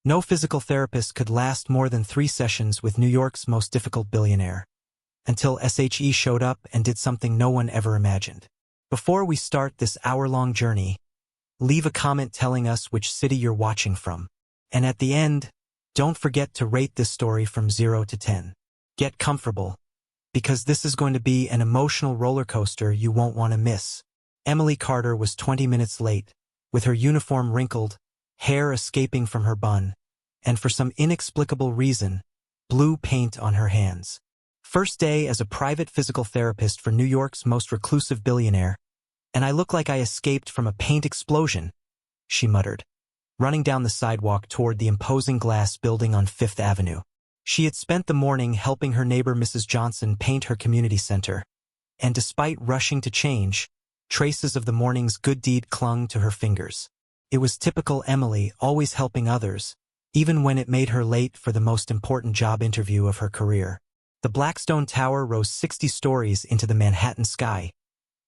No physical therapist could last more than 3 sessions with New York's most difficult billionaire, until SHE showed up and did something no one ever imagined. Before we start this hour-long journey, leave a comment telling us which city you're watching from. And at the end, don't forget to rate this story from 0 to 10. Get comfortable, because this is going to be an emotional roller coaster you won't want to miss. Emily Carter was 20 minutes late, with her uniform wrinkled, hair escaping from her bun, and for some inexplicable reason, blue paint on her hands. First day as a private physical therapist for New York's most reclusive billionaire, and I look like I escaped from a paint explosion, she muttered, running down the sidewalk toward the imposing glass building on Fifth Avenue. She had spent the morning helping her neighbor Mrs. Johnson paint her community center, and despite rushing to change, traces of the morning's good deed clung to her fingers. It was typical Emily, always helping others, even when it made her late for the most important job interview of her career. The Blackstone Tower rose 60 stories into the Manhattan sky,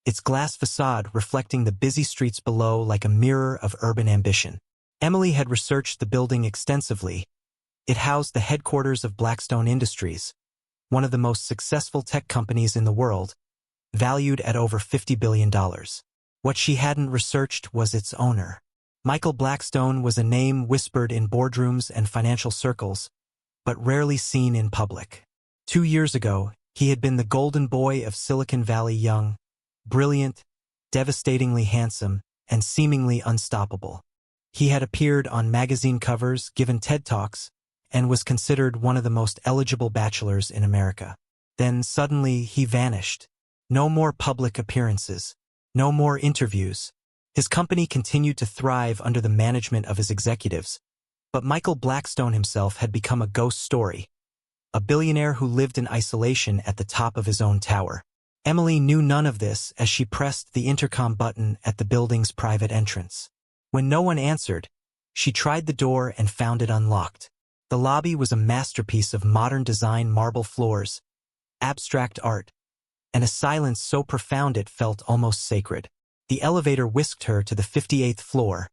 its glass facade reflecting the busy streets below like a mirror of urban ambition. Emily had researched the building extensively. It housed the headquarters of Blackstone Industries, one of the most successful tech companies in the world, valued at over $50 billion. What she hadn't researched was its owner. Michael Blackstone was a name whispered in boardrooms and financial circles, but rarely seen in public. 2 years ago, he had been the golden boy of Silicon Valley, young, brilliant, devastatingly handsome, and seemingly unstoppable. He had appeared on magazine covers, given TED Talks, and was considered one of the most eligible bachelors in America. Then suddenly he vanished. No more public appearances. No more interviews. His company continued to thrive under the management of his executives, but Michael Blackstone himself had become a ghost story, a billionaire who lived in isolation at the top of his own tower. Emily knew none of this as she pressed the intercom button at the building's private entrance. When no one answered, she tried the door and found it unlocked. The lobby was a masterpiece of modern design, marble floors, abstract art, and a silence so profound it felt almost sacred. The elevator whisked her to the 58th floor,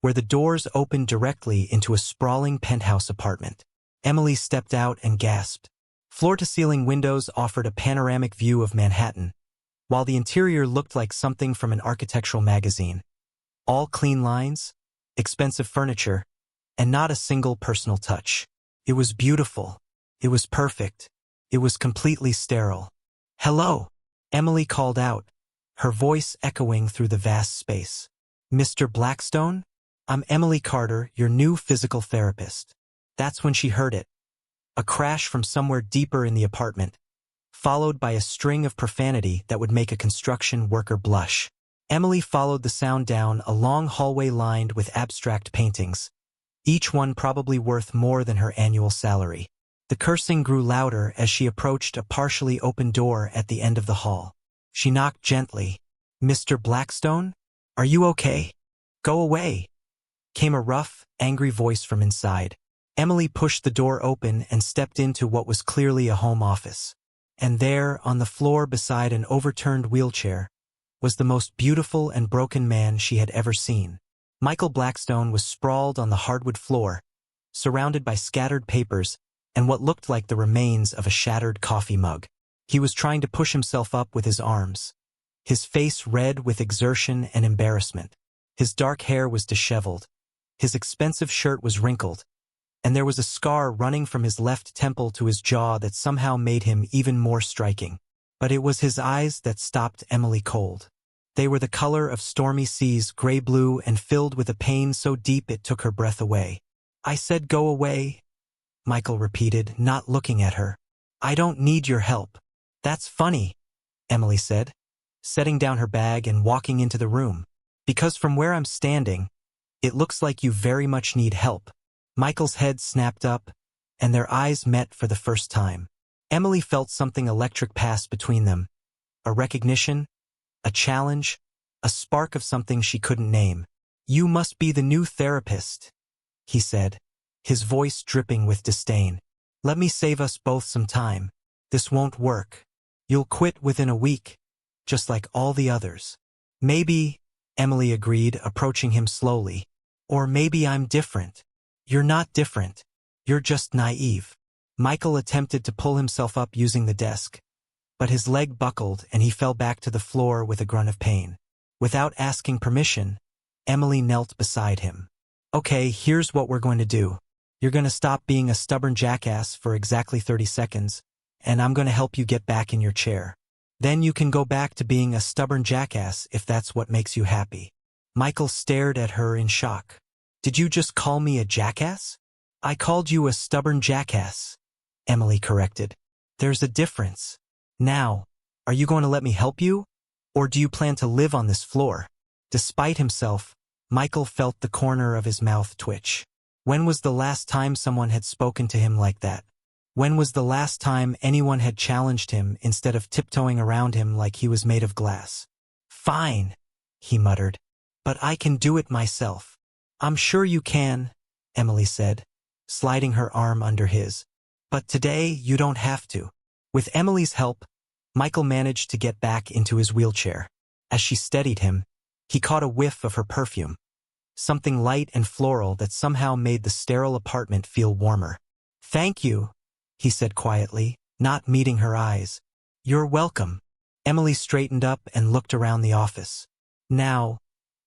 where the doors opened directly into a sprawling penthouse apartment. Emily stepped out and gasped. Floor-to-ceiling windows offered a panoramic view of Manhattan, while the interior looked like something from an architectural magazine. All clean lines, expensive furniture, and not a single personal touch. It was beautiful. It was perfect. It was completely sterile. "Hello," Emily called out, her voice echoing through the vast space. "Mr. Blackstone? I'm Emily Carter, your new physical therapist." That's when she heard it. A crash from somewhere deeper in the apartment, followed by a string of profanity that would make a construction worker blush. Emily followed the sound down a long hallway lined with abstract paintings, each one probably worth more than her annual salary. The cursing grew louder as she approached a partially open door at the end of the hall. She knocked gently. "Mr. Blackstone? Are you okay? Go away," came a rough, angry voice from inside. Emily pushed the door open and stepped into what was clearly a home office. And there, on the floor beside an overturned wheelchair, was the most beautiful and broken man she had ever seen. Michael Blackstone was sprawled on the hardwood floor, surrounded by scattered papers and what looked like the remains of a shattered coffee mug. He was trying to push himself up with his arms, his face red with exertion and embarrassment. His dark hair was disheveled, his expensive shirt was wrinkled, and there was a scar running from his left temple to his jaw that somehow made him even more striking. But it was his eyes that stopped Emily cold. They were the color of stormy seas, gray-blue and filled with a pain so deep it took her breath away. "I said go away," Michael repeated, not looking at her. "I don't need your help." "That's funny," Emily said, setting down her bag and walking into the room. "Because from where I'm standing, it looks like you very much need help." Michael's head snapped up, and their eyes met for the first time. Emily felt something electric pass between them. A recognition, a challenge, a spark of something she couldn't name. "You must be the new therapist," he said, his voice dripping with disdain. "Let me save us both some time. This won't work. You'll quit within a week, just like all the others." "Maybe," Emily agreed, approaching him slowly. "Or maybe I'm different." You're not different. You're just naive. Michael attempted to pull himself up using the desk, but his leg buckled and he fell back to the floor with a grunt of pain. Without asking permission, Emily knelt beside him. Okay, here's what we're going to do. You're going to stop being a stubborn jackass for exactly 30 seconds, and I'm going to help you get back in your chair. Then you can go back to being a stubborn jackass if that's what makes you happy. Michael stared at her in shock. Did you just call me a jackass? I called you a stubborn jackass, Emily corrected. There's a difference. Now, are you going to let me help you? Or do you plan to live on this floor? Despite himself, Michael felt the corner of his mouth twitch. When was the last time someone had spoken to him like that? When was the last time anyone had challenged him instead of tiptoeing around him like he was made of glass? Fine, he muttered. But I can do it myself. I'm sure you can, Emily said, sliding her arm under his. But today you don't have to. With Emily's help, Michael managed to get back into his wheelchair. As she steadied him, he caught a whiff of her perfume. Something light and floral that somehow made the sterile apartment feel warmer. Thank you, he said quietly, not meeting her eyes. You're welcome. Emily straightened up and looked around the office. Now,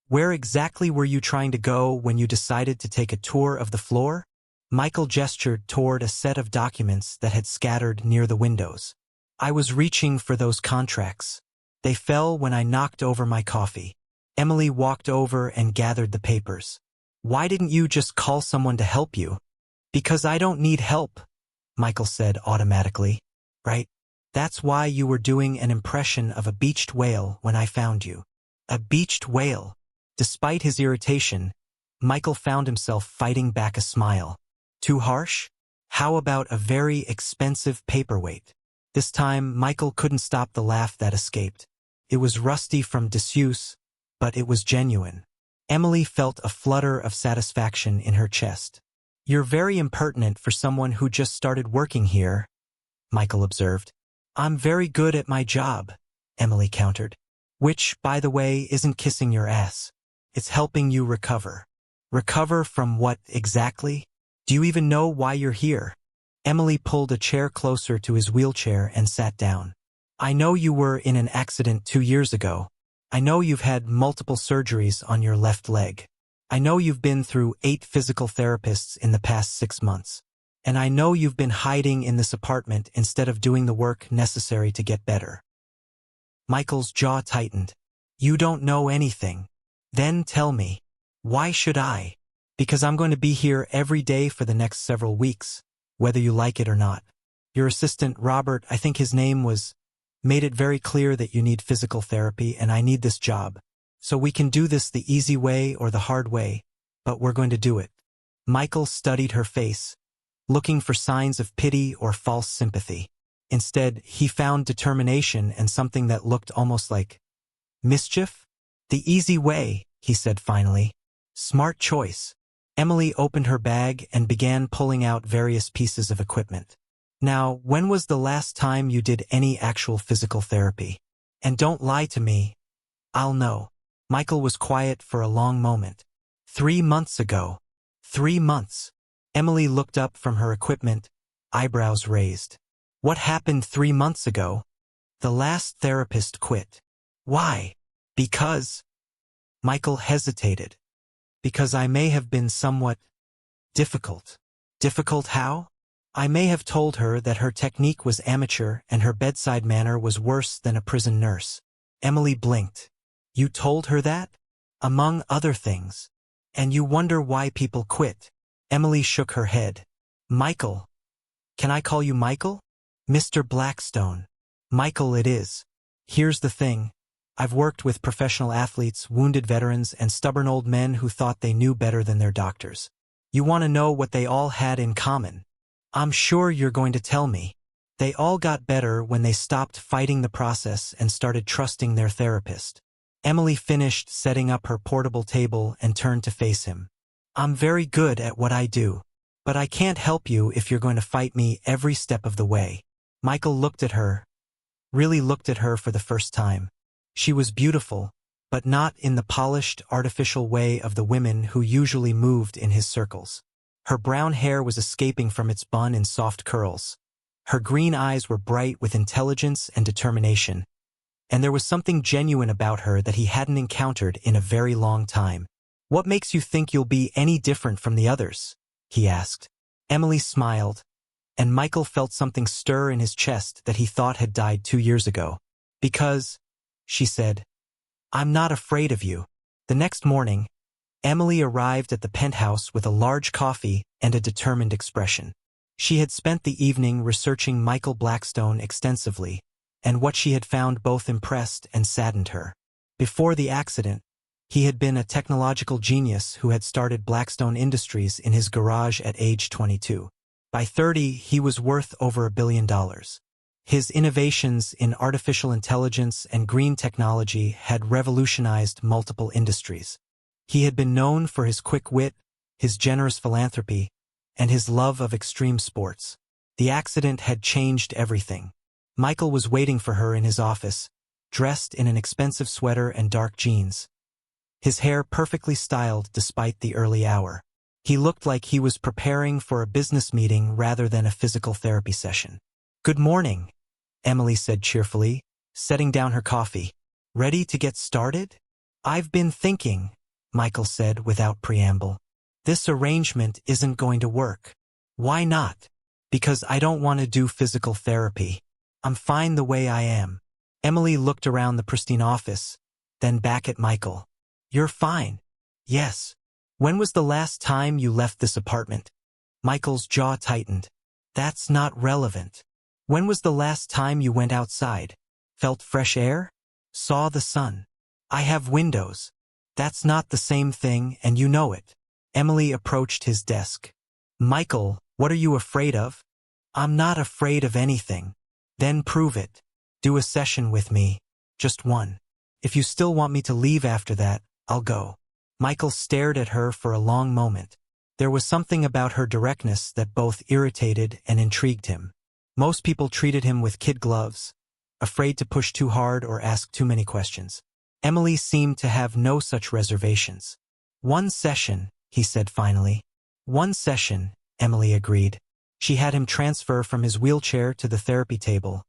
where exactly were you trying to go when you decided to take a tour of the floor? Michael gestured toward a set of documents that had scattered near the windows. I was reaching for those contracts. They fell when I knocked over my coffee. Emily walked over and gathered the papers. Why didn't you just call someone to help you? Because I don't need help, Michael said automatically. Right? That's why you were doing an impression of a beached whale when I found you. A beached whale. Despite his irritation, Michael found himself fighting back a smile. Too harsh? How about a very expensive paperweight? This time, Michael couldn't stop the laugh that escaped. It was rusty from disuse, but it was genuine. Emily felt a flutter of satisfaction in her chest. You're very impertinent for someone who just started working here, Michael observed. I'm very good at my job, Emily countered. Which, by the way, isn't kissing your ass. It's helping you recover. Recover from what exactly? Do you even know why you're here? Emily pulled a chair closer to his wheelchair and sat down. I know you were in an accident 2 years ago. I know you've had multiple surgeries on your left leg. I know you've been through 8 physical therapists in the past 6 months. And I know you've been hiding in this apartment instead of doing the work necessary to get better. Michael's jaw tightened. You don't know anything. Then tell me. Why should I? Because I'm going to be here every day for the next several weeks, whether you like it or not. Your assistant, Robert, I think his name was, made it very clear that you need physical therapy and I need this job. So we can do this the easy way or the hard way, but we're going to do it. Michael studied her face, looking for signs of pity or false sympathy. Instead, he found determination and something that looked almost like mischief. The easy way, he said finally. Smart choice. Emily opened her bag and began pulling out various pieces of equipment. Now, when was the last time you did any actual physical therapy? And don't lie to me. I'll know. Michael was quiet for a long moment. 3 months ago. 3 months. Emily looked up from her equipment, eyebrows raised. What happened 3 months ago? The last therapist quit. Why? Because... Michael hesitated. Because I may have been somewhat difficult. Difficult how? I may have told her that her technique was amateur and her bedside manner was worse than a prison nurse. Emily blinked. You told her that? Among other things. And you wonder why people quit. Emily shook her head. Michael. Can I call you Michael? Mr. Blackstone. Michael it is. Here's the thing. I've worked with professional athletes, wounded veterans, and stubborn old men who thought they knew better than their doctors. You want to know what they all had in common? I'm sure you're going to tell me. They all got better when they stopped fighting the process and started trusting their therapist. Emily finished setting up her portable table and turned to face him. I'm very good at what I do, but I can't help you if you're going to fight me every step of the way. Michael looked at her, really looked at her for the first time. She was beautiful, but not in the polished, artificial way of the women who usually moved in his circles. Her brown hair was escaping from its bun in soft curls. Her green eyes were bright with intelligence and determination, and there was something genuine about her that he hadn't encountered in a very long time. "What makes you think you'll be any different from the others?" he asked. Emily smiled, and Michael felt something stir in his chest that he thought had died 2 years ago. "Because," she said, "I'm not afraid of you." The next morning, Emily arrived at the penthouse with a large coffee and a determined expression. She had spent the evening researching Michael Blackstone extensively, and what she had found both impressed and saddened her. Before the accident, he had been a technological genius who had started Blackstone Industries in his garage at age 22. By 30, he was worth over $1 billion. His innovations in artificial intelligence and green technology had revolutionized multiple industries. He had been known for his quick wit, his generous philanthropy, and his love of extreme sports. The accident had changed everything. Michael was waiting for her in his office, dressed in an expensive sweater and dark jeans. His hair perfectly styled despite the early hour. He looked like he was preparing for a business meeting rather than a physical therapy session. "Good morning," Emily said cheerfully, setting down her coffee. "Ready to get started?" "I've been thinking," Michael said without preamble. "This arrangement isn't going to work." "Why not?" "Because I don't want to do physical therapy. I'm fine the way I am." Emily looked around the pristine office, then back at Michael. "You're fine." "Yes." "When was the last time you left this apartment?" Michael's jaw tightened. "That's not relevant." "When was the last time you went outside? Felt fresh air? Saw the sun?" "I have windows." "That's not the same thing, and you know it." Emily approached his desk. "Michael, what are you afraid of?" "I'm not afraid of anything." "Then prove it. Do a session with me. Just one. If you still want me to leave after that, I'll go." Michael stared at her for a long moment. There was something about her directness that both irritated and intrigued him. Most people treated him with kid gloves, afraid to push too hard or ask too many questions. Emily seemed to have no such reservations. "One session," he said finally. "One session," Emily agreed. She had him transfer from his wheelchair to the therapy table,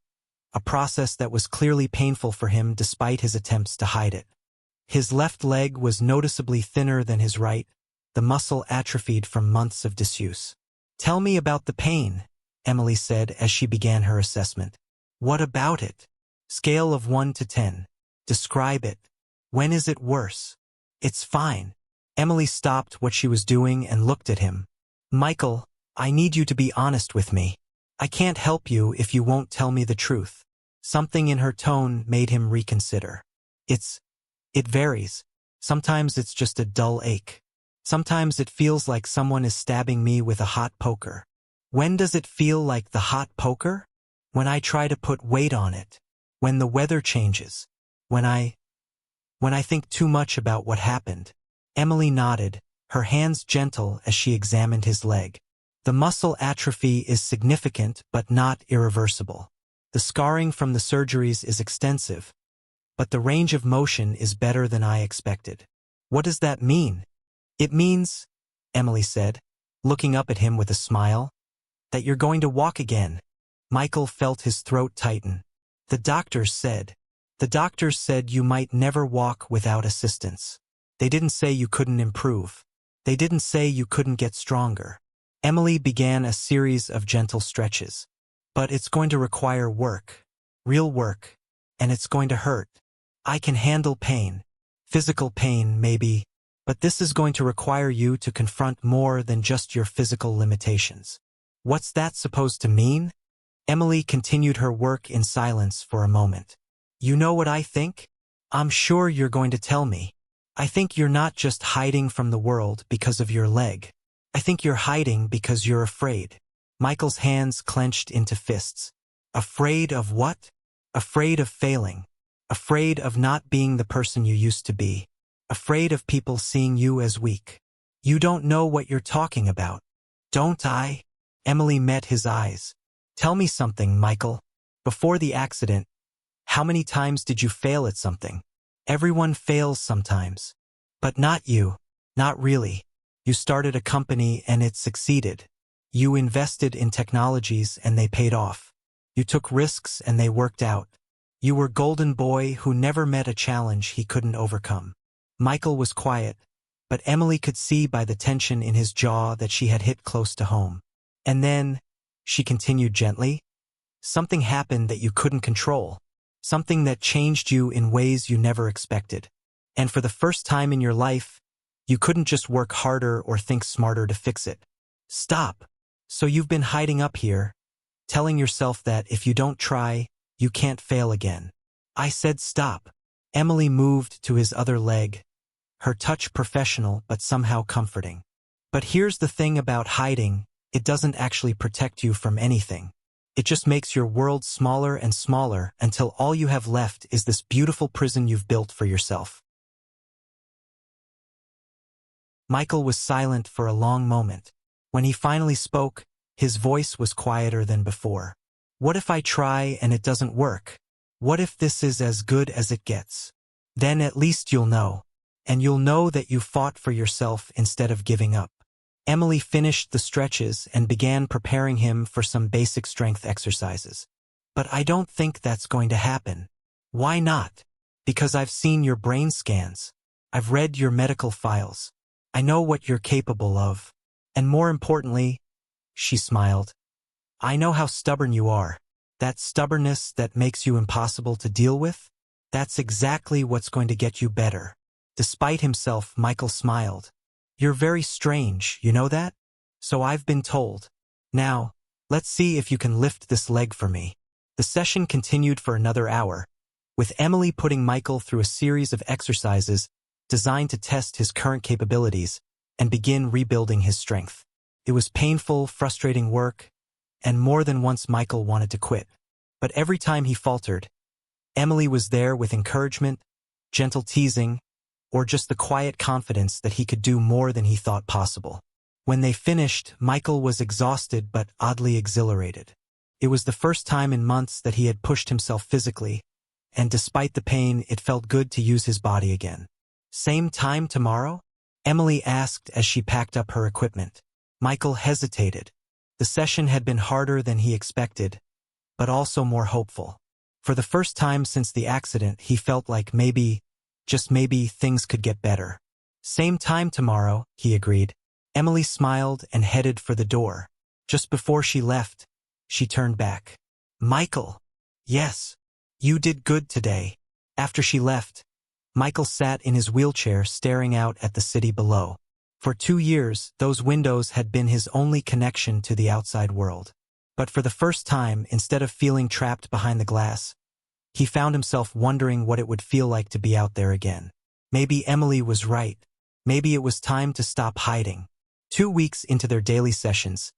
a process that was clearly painful for him despite his attempts to hide it. His left leg was noticeably thinner than his right, the muscle atrophied from months of disuse. "Tell me about the pain," Emily said as she began her assessment. "What about it? Scale of 1 to 10. Describe it. When is it worse?" "It's fine." Emily stopped what she was doing and looked at him. "Michael, I need you to be honest with me. I can't help you if you won't tell me the truth." Something in her tone made him reconsider. It varies. Sometimes it's just a dull ache. Sometimes it feels like someone is stabbing me with a hot poker." "When does it feel like the hot poker?" "When I try to put weight on it. When the weather changes. When I think too much about what happened." Emily nodded, her hands gentle as she examined his leg. "The muscle atrophy is significant but not irreversible. The scarring from the surgeries is extensive, but the range of motion is better than I expected." "What does that mean?" "It means," Emily said, looking up at him with a smile, "that you're going to walk again." Michael felt his throat tighten. The doctors said you might never walk without assistance. They didn't say you couldn't improve. They didn't say you couldn't get stronger." Emily began a series of gentle stretches. "But it's going to require work. Real work. And it's going to hurt. I can handle pain. Physical pain, maybe. But this is going to require you to confront more than just your physical limitations." "What's that supposed to mean?" Emily continued her work in silence for a moment. "You know what I think? I'm sure you're going to tell me. I think you're not just hiding from the world because of your leg. I think you're hiding because you're afraid." Michael's hands clenched into fists. "Afraid of what?" "Afraid of failing. Afraid of not being the person you used to be. Afraid of people seeing you as weak." "You don't know what you're talking about." "Don't I?" Emily met his eyes. "Tell me something, Michael. Before the accident, how many times did you fail at something?" "Everyone fails sometimes." "But not you." "Not really." You started a company and it succeeded. You invested in technologies and they paid off. You took risks and they worked out. You were golden boy who never met a challenge he couldn't overcome. Michael was quiet, but Emily could see by the tension in his jaw that she had hit close to home. And then, she continued gently, something happened that you couldn't control. Something that changed you in ways you never expected. And for the first time in your life, you couldn't just work harder or think smarter to fix it. Stop. So you've been hiding up here, telling yourself that if you don't try, you can't fail again. I said stop. Emily moved to his other leg, her touch professional but somehow comforting. But here's the thing about hiding, it doesn't actually protect you from anything. It just makes your world smaller and smaller until all you have left is this beautiful prison you've built for yourself. Michael was silent for a long moment. When he finally spoke, his voice was quieter than before. What if I try and it doesn't work? What if this is as good as it gets? Then at least you'll know. And you'll know that you fought for yourself instead of giving up. Emily finished the stretches and began preparing him for some basic strength exercises. But I don't think that's going to happen. Why not? Because I've seen your brain scans. I've read your medical files. I know what you're capable of. And more importantly, she smiled, I know how stubborn you are. That stubbornness that makes you impossible to deal with? That's exactly what's going to get you better. Despite himself, Michael smiled. You're very strange, you know that? So I've been told. Now, let's see if you can lift this leg for me. The session continued for another hour, with Emily putting Michael through a series of exercises designed to test his current capabilities and begin rebuilding his strength. It was painful, frustrating work, and more than once Michael wanted to quit. But every time he faltered, Emily was there with encouragement, gentle teasing, or just the quiet confidence that he could do more than he thought possible. When they finished, Michael was exhausted but oddly exhilarated. It was the first time in months that he had pushed himself physically, and despite the pain, it felt good to use his body again. Same time tomorrow? Emily asked as she packed up her equipment. Michael hesitated. The session had been harder than he expected, but also more hopeful. For the first time since the accident, he felt like maybe, just maybe, things could get better. Same time tomorrow, he agreed. Emily smiled and headed for the door. Just before she left, she turned back. Michael. Yes. You did good today. After she left, Michael sat in his wheelchair staring out at the city below. For 2 years, those windows had been his only connection to the outside world. But for the first time, instead of feeling trapped behind the glass, he found himself wondering what it would feel like to be out there again. Maybe Emily was right. Maybe it was time to stop hiding. 2 weeks into their daily sessions,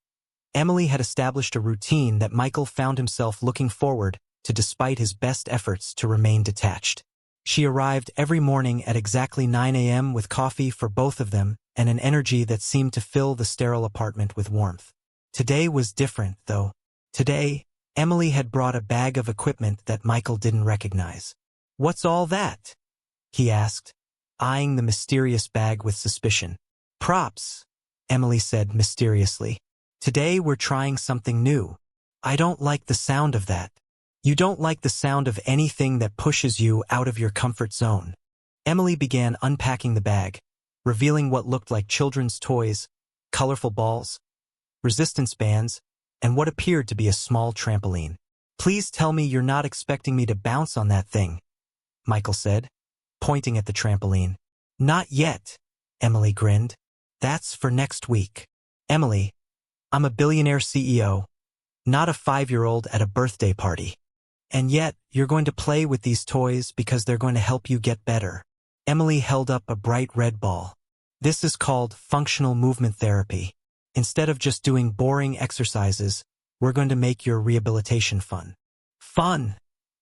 Emily had established a routine that Michael found himself looking forward to despite his best efforts to remain detached. She arrived every morning at exactly 9 a.m. with coffee for both of them and an energy that seemed to fill the sterile apartment with warmth. Today was different, though. Today, Emily had brought a bag of equipment that Michael didn't recognize. What's all that? He asked, eyeing the mysterious bag with suspicion. Props, Emily said mysteriously. Today we're trying something new. I don't like the sound of that. You don't like the sound of anything that pushes you out of your comfort zone. Emily began unpacking the bag, revealing what looked like children's toys, colorful balls, resistance bands, and what appeared to be a small trampoline. Please tell me you're not expecting me to bounce on that thing, Michael said, pointing at the trampoline. Not yet, Emily grinned. That's for next week. Emily, I'm a billionaire CEO, not a 5-year-old at a birthday party. And yet, you're going to play with these toys because they're going to help you get better. Emily held up a bright red ball. This is called functional movement therapy. Instead of just doing boring exercises, we're going to make your rehabilitation fun. Fun,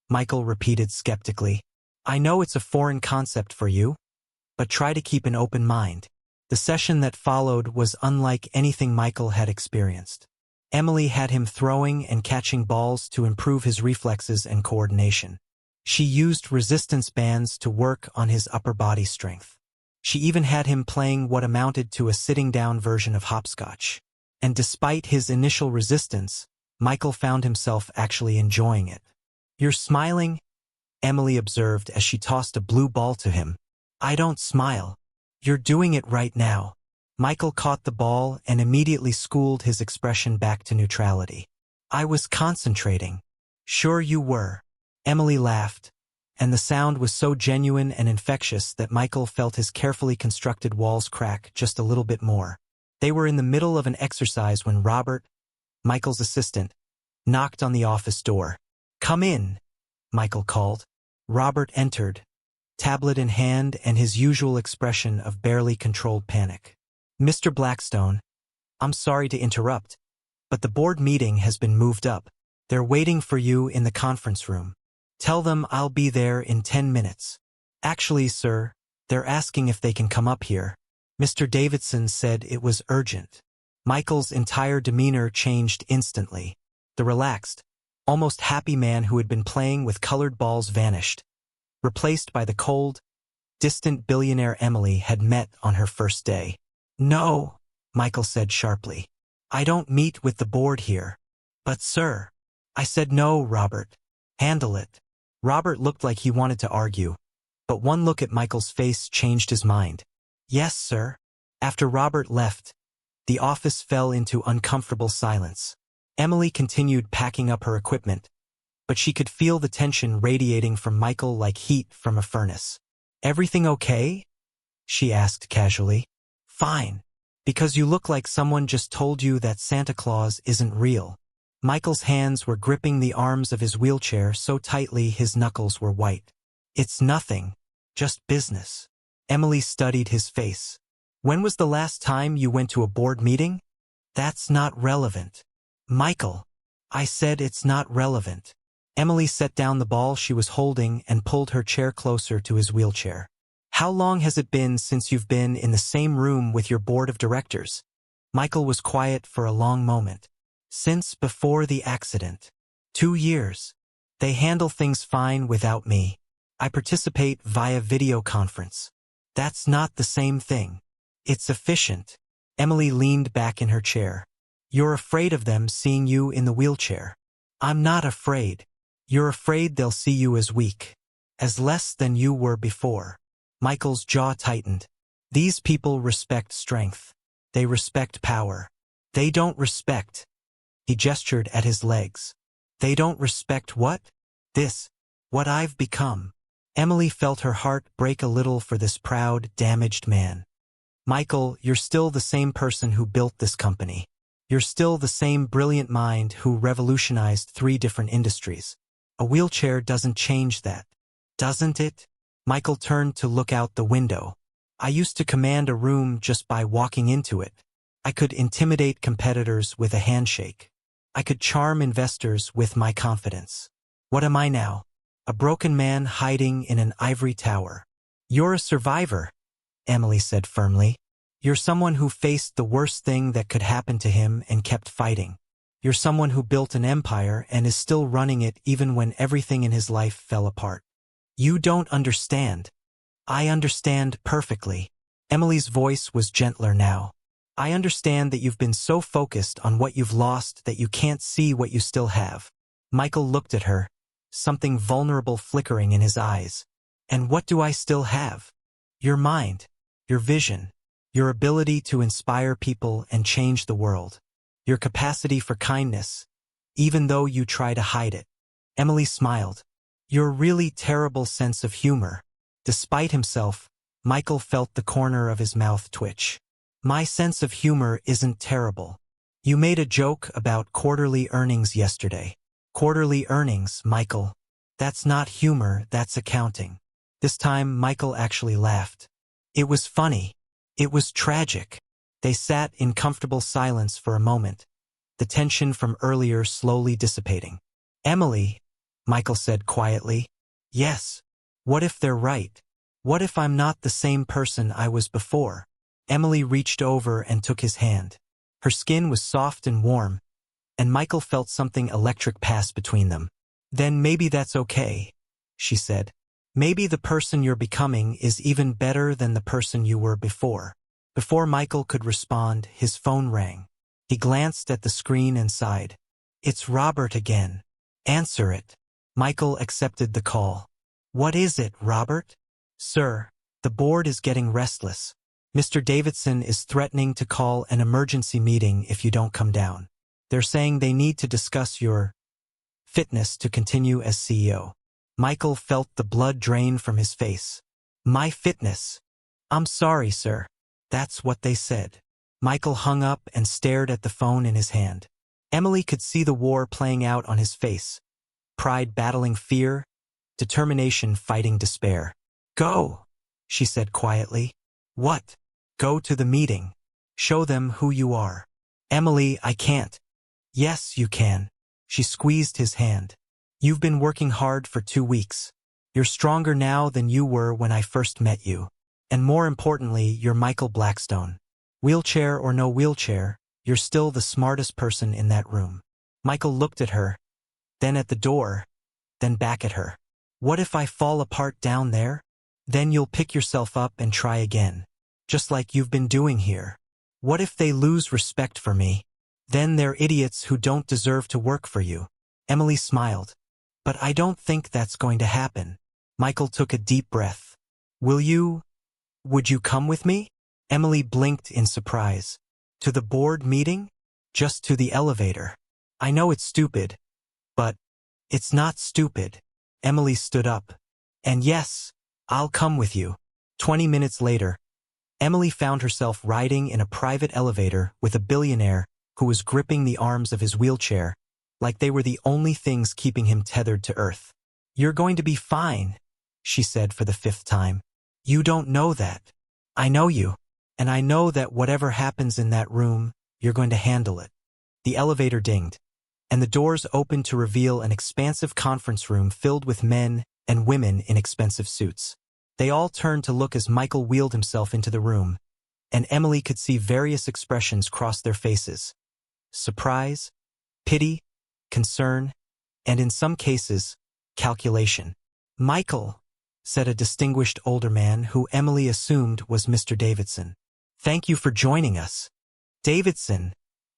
Michael repeated skeptically. I know it's a foreign concept for you, but try to keep an open mind. The session that followed was unlike anything Michael had experienced. Emily had him throwing and catching balls to improve his reflexes and coordination. She used resistance bands to work on his upper body strength. She even had him playing what amounted to a sitting-down version of hopscotch. And despite his initial resistance, Michael found himself actually enjoying it. "You're smiling?" Emily observed as she tossed a blue ball to him. "I don't smile. You're doing it right now." Michael caught the ball and immediately schooled his expression back to neutrality. "I was concentrating." "Sure you were." Emily laughed, and the sound was so genuine and infectious that Michael felt his carefully constructed walls crack just a little bit more. They were in the middle of an exercise when Robert, Michael's assistant, knocked on the office door. "Come in," Michael called. Robert entered, tablet in hand and his usual expression of barely controlled panic. "Mr. Blackstone, I'm sorry to interrupt, but the board meeting has been moved up. They're waiting for you in the conference room. Tell them I'll be there in 10 minutes. Actually, sir, they're asking if they can come up here." Mr. Davidson said it was urgent. Michael's entire demeanor changed instantly. The relaxed, almost happy man who had been playing with colored balls vanished, replaced by the cold, distant billionaire Emily had met on her first day. "No," Michael said sharply. "I don't meet with the board here." "But sir." "I said no, Robert. Handle it." Robert looked like he wanted to argue, but one look at Michael's face changed his mind. "Yes, sir." After Robert left, the office fell into uncomfortable silence. Emily continued packing up her equipment, but she could feel the tension radiating from Michael like heat from a furnace. "Everything okay?" she asked casually. "Fine. Because you look like someone just told you that Santa Claus isn't real." Michael's hands were gripping the arms of his wheelchair so tightly his knuckles were white. "It's nothing. Just business." Emily studied his face. "When was the last time you went to a board meeting?" "That's not relevant." "Michael, I said it's not relevant." Emily set down the ball she was holding and pulled her chair closer to his wheelchair. "How long has it been since you've been in the same room with your board of directors?" Michael was quiet for a long moment. "Since before the accident." 2 years. They handle things fine without me. I participate via video conference. That's not the same thing. It's efficient." Emily leaned back in her chair. "You're afraid of them seeing you in the wheelchair." "I'm not afraid." "You're afraid they'll see you as weak. As less than you were before." Michael's jaw tightened. "These people respect strength. They respect power. They don't respect." He gestured at his legs. "They don't respect what?" "This. What I've become." Emily felt her heart break a little for this proud, damaged man. "Michael, you're still the same person who built this company. You're still the same brilliant mind who revolutionized 3 different industries. A wheelchair doesn't change that, doesn't it?" Michael turned to look out the window. "I used to command a room just by walking into it. I could intimidate competitors with a handshake. I could charm investors with my confidence. What am I now? A broken man hiding in an ivory tower." "You're a survivor," Emily said firmly. "You're someone who faced the worst thing that could happen to him and kept fighting. You're someone who built an empire and is still running it even when everything in his life fell apart. You don't understand." "I understand perfectly." Emily's voice was gentler now. "I understand that you've been so focused on what you've lost that you can't see what you still have." Michael looked at her, something vulnerable flickering in his eyes. "And what do I still have?" "Your mind, your vision, your ability to inspire people and change the world. Your capacity for kindness, even though you try to hide it." Emily smiled. "Your really terrible sense of humor." Despite himself, Michael felt the corner of his mouth twitch. "My sense of humor isn't terrible. You made a joke about quarterly earnings yesterday." "Quarterly earnings, Michael. That's not humor, that's accounting." This time, Michael actually laughed. It was funny. It was tragic. They sat in comfortable silence for a moment, the tension from earlier slowly dissipating. "Emily," Michael said quietly. "Yes. What if they're right? What if I'm not the same person I was before?" Emily reached over and took his hand. Her skin was soft and warm, and Michael felt something electric pass between them. "Then maybe that's okay," she said. Maybe the person you're becoming is even better than the person you were before. Before Michael could respond, his phone rang. He glanced at the screen and sighed. It's Robert again. Answer it. Michael accepted the call. What is it, Robert? Sir, the board is getting restless. Mr. Davidson is threatening to call an emergency meeting if you don't come down. They're saying they need to discuss your fitness to continue as CEO. Michael felt the blood drain from his face. My fitness? I'm sorry, sir. That's what they said. Michael hung up and stared at the phone in his hand. Emily could see the war playing out on his face. Pride battling fear, determination fighting despair. Go, she said quietly. What? Go to the meeting. Show them who you are. Emily, I can't. Yes, you can. She squeezed his hand. You've been working hard for 2 weeks. You're stronger now than you were when I first met you. And more importantly, you're Michael Blackstone. Wheelchair or no wheelchair, you're still the smartest person in that room. Michael looked at her, then at the door, then back at her. What if I fall apart down there? Then you'll pick yourself up and try again, just like you've been doing here. What if they lose respect for me? Then they're idiots who don't deserve to work for you. Emily smiled. But I don't think that's going to happen. Michael took a deep breath. Would you come with me? Emily blinked in surprise. To the board meeting? Just to the elevator. I know it's stupid, but it's not stupid. Emily stood up. And yes, I'll come with you. 20 minutes later, Emily found herself riding in a private elevator with a billionaire who was gripping the arms of his wheelchair, like they were the only things keeping him tethered to earth. You're going to be fine, she said for the 5th time. You don't know that. I know you, and I know that whatever happens in that room, you're going to handle it. The elevator dinged, and the doors opened to reveal an expansive conference room filled with men and women in expensive suits. They all turned to look as Michael wheeled himself into the room, and Emily could see various expressions cross their faces. Surprise, pity, concern, and in some cases, calculation. Michael, said a distinguished older man who Emily assumed was Mr. Davidson. Thank you for joining us. Davidson,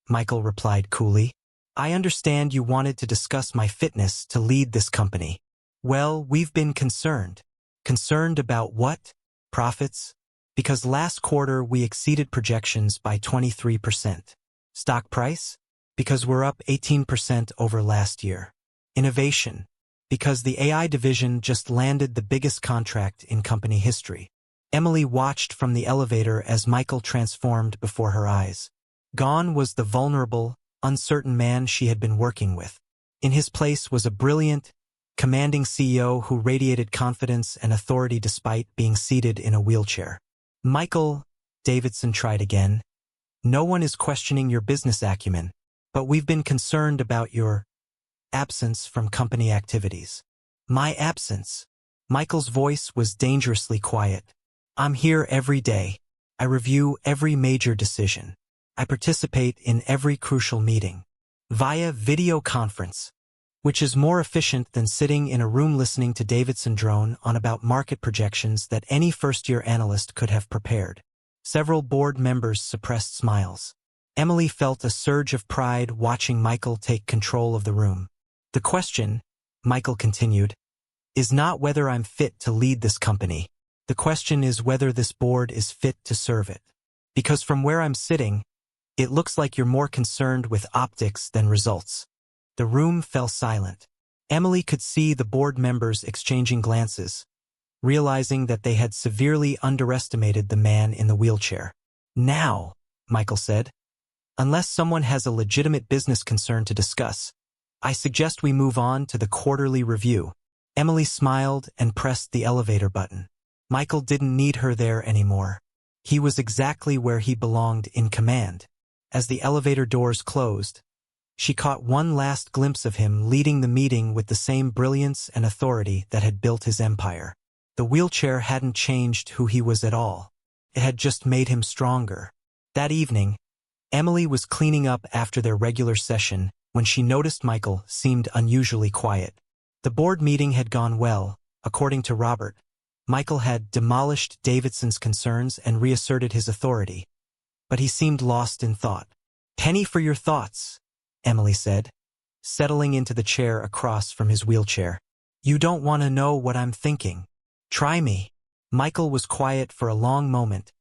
Michael replied coolly. I understand you wanted to discuss my fitness to lead this company. Well, we've been concerned. Concerned about what? Profits? Because last quarter we exceeded projections by 23%. Stock price? Because we're up 18% over last year. Innovation? Because the AI division just landed the biggest contract in company history. Emily watched from the elevator as Michael transformed before her eyes. Gone was the vulnerable, uncertain man she had been working with. In his place was a brilliant, commanding CEO who radiated confidence and authority despite being seated in a wheelchair. Michael, Davidson tried again. No one is questioning your business acumen, but we've been concerned about your absence from company activities. My absence? Michael's voice was dangerously quiet. I'm here every day. I review every major decision. I participate in every crucial meeting. Via video conference, which is more efficient than sitting in a room listening to Davidson drone on about market projections that any first-year analyst could have prepared. Several board members suppressed smiles. Emily felt a surge of pride watching Michael take control of the room. The question, Michael continued, is not whether I'm fit to lead this company. The question is whether this board is fit to serve it. Because from where I'm sitting, it looks like you're more concerned with optics than results. The room fell silent. Emily could see the board members exchanging glances, realizing that they had severely underestimated the man in the wheelchair. Now, Michael said, unless someone has a legitimate business concern to discuss, I suggest we move on to the quarterly review. Emily smiled and pressed the elevator button. Michael didn't need her there anymore. He was exactly where he belonged, in command. As the elevator doors closed, she caught one last glimpse of him leading the meeting with the same brilliance and authority that had built his empire. The wheelchair hadn't changed who he was at all. It had just made him stronger. That evening, Emily was cleaning up after their regular session when she noticed Michael seemed unusually quiet. The board meeting had gone well, According to Robert, Michael had demolished Davidson's concerns and reasserted his authority, but he seemed lost in thought. "Penny for your thoughts," Emily said, settling into the chair across from his wheelchair. "You don't want to know what I'm thinking. Try me." Michael was quiet for a long moment,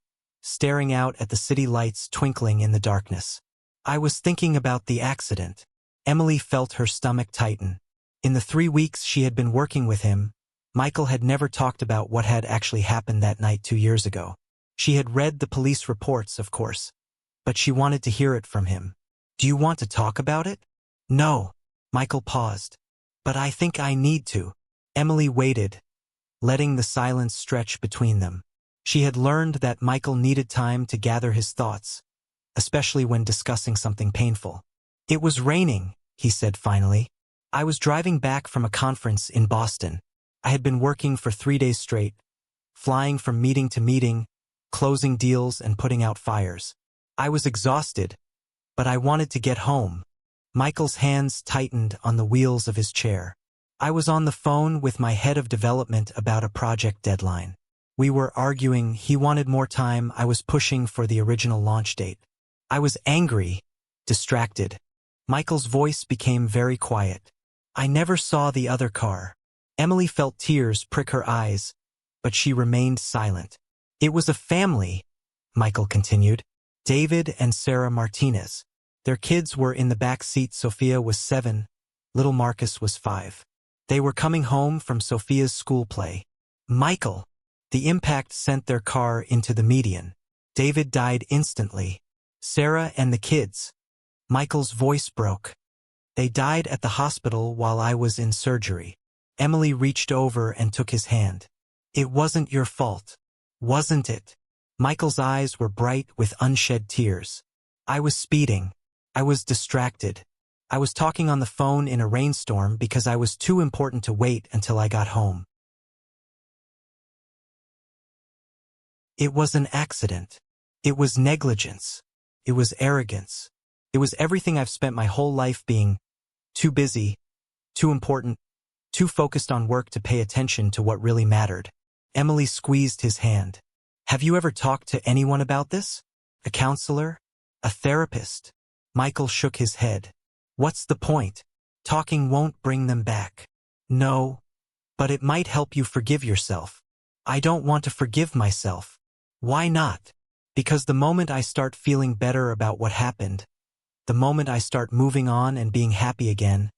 staring out at the city lights twinkling in the darkness. "I was thinking about the accident." Emily felt her stomach tighten. In the 3 weeks she had been working with him, Michael had never talked about what had actually happened that night 2 years ago. She had read the police reports, of course, but she wanted to hear it from him. "Do you want to talk about it?" "No." Michael paused. "But I think I need to." Emily waited, letting the silence stretch between them. She had learned that Michael needed time to gather his thoughts, especially when discussing something painful. "It was raining," he said finally. "I was driving back from a conference in Boston. I had been working for 3 days straight, flying from meeting to meeting, closing deals and putting out fires. I was exhausted, but I wanted to get home." Michael's hands tightened on the wheels of his chair. "I was on the phone with my head of development about a project deadline. We were arguing. He wanted more time. I was pushing for the original launch date. I was angry, distracted." Michael's voice became very quiet. "I never saw the other car." Emily felt tears prick her eyes, but she remained silent. "It was a family," Michael continued. "David and Sarah Martinez. Their kids were in the back seat. Sophia was 7, little Marcus was 5. They were coming home from Sophia's school play. Michael. The impact sent their car into the median. David died instantly. Sarah and the kids." Michael's voice broke. "They died at the hospital while I was in surgery." Emily reached over and took his hand. "It wasn't your fault, wasn't it?" Michael's eyes were bright with unshed tears. "I was speeding. I was distracted. I was talking on the phone in a rainstorm because I was too important to wait until I got home. It was an accident. It was negligence. It was arrogance. It was everything I've spent my whole life being: too busy, too important, too focused on work to pay attention to what really mattered." Emily squeezed his hand. "Have you ever talked to anyone about this? A counselor? A therapist?" Michael shook his head. "What's the point? Talking won't bring them back." "No, but it might help you forgive yourself." "I don't want to forgive myself." "Why not?" "Because the moment I start feeling better about what happened, the moment I start moving on and being happy again,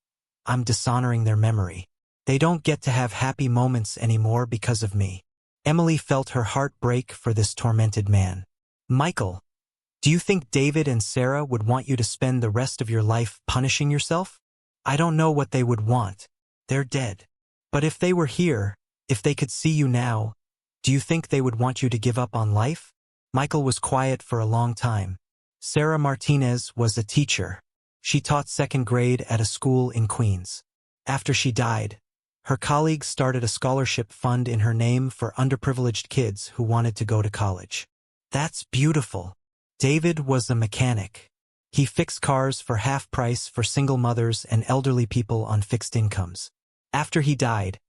I'm dishonoring their memory. They don't get to have happy moments anymore because of me." Emily felt her heart break for this tormented man. "Michael, do you think David and Sarah would want you to spend the rest of your life punishing yourself?" "I don't know what they would want. They're dead. But if they were here, if they could see you now, do you think they would want you to give up on life?" Michael was quiet for a long time. Sarah Martinez was a teacher. She taught 2nd grade at a school in Queens. After she died, her colleagues started a scholarship fund in her name for underprivileged kids who wanted to go to college. "That's beautiful." David was a mechanic. He fixed cars for half price for single mothers and elderly people on fixed incomes. After he died,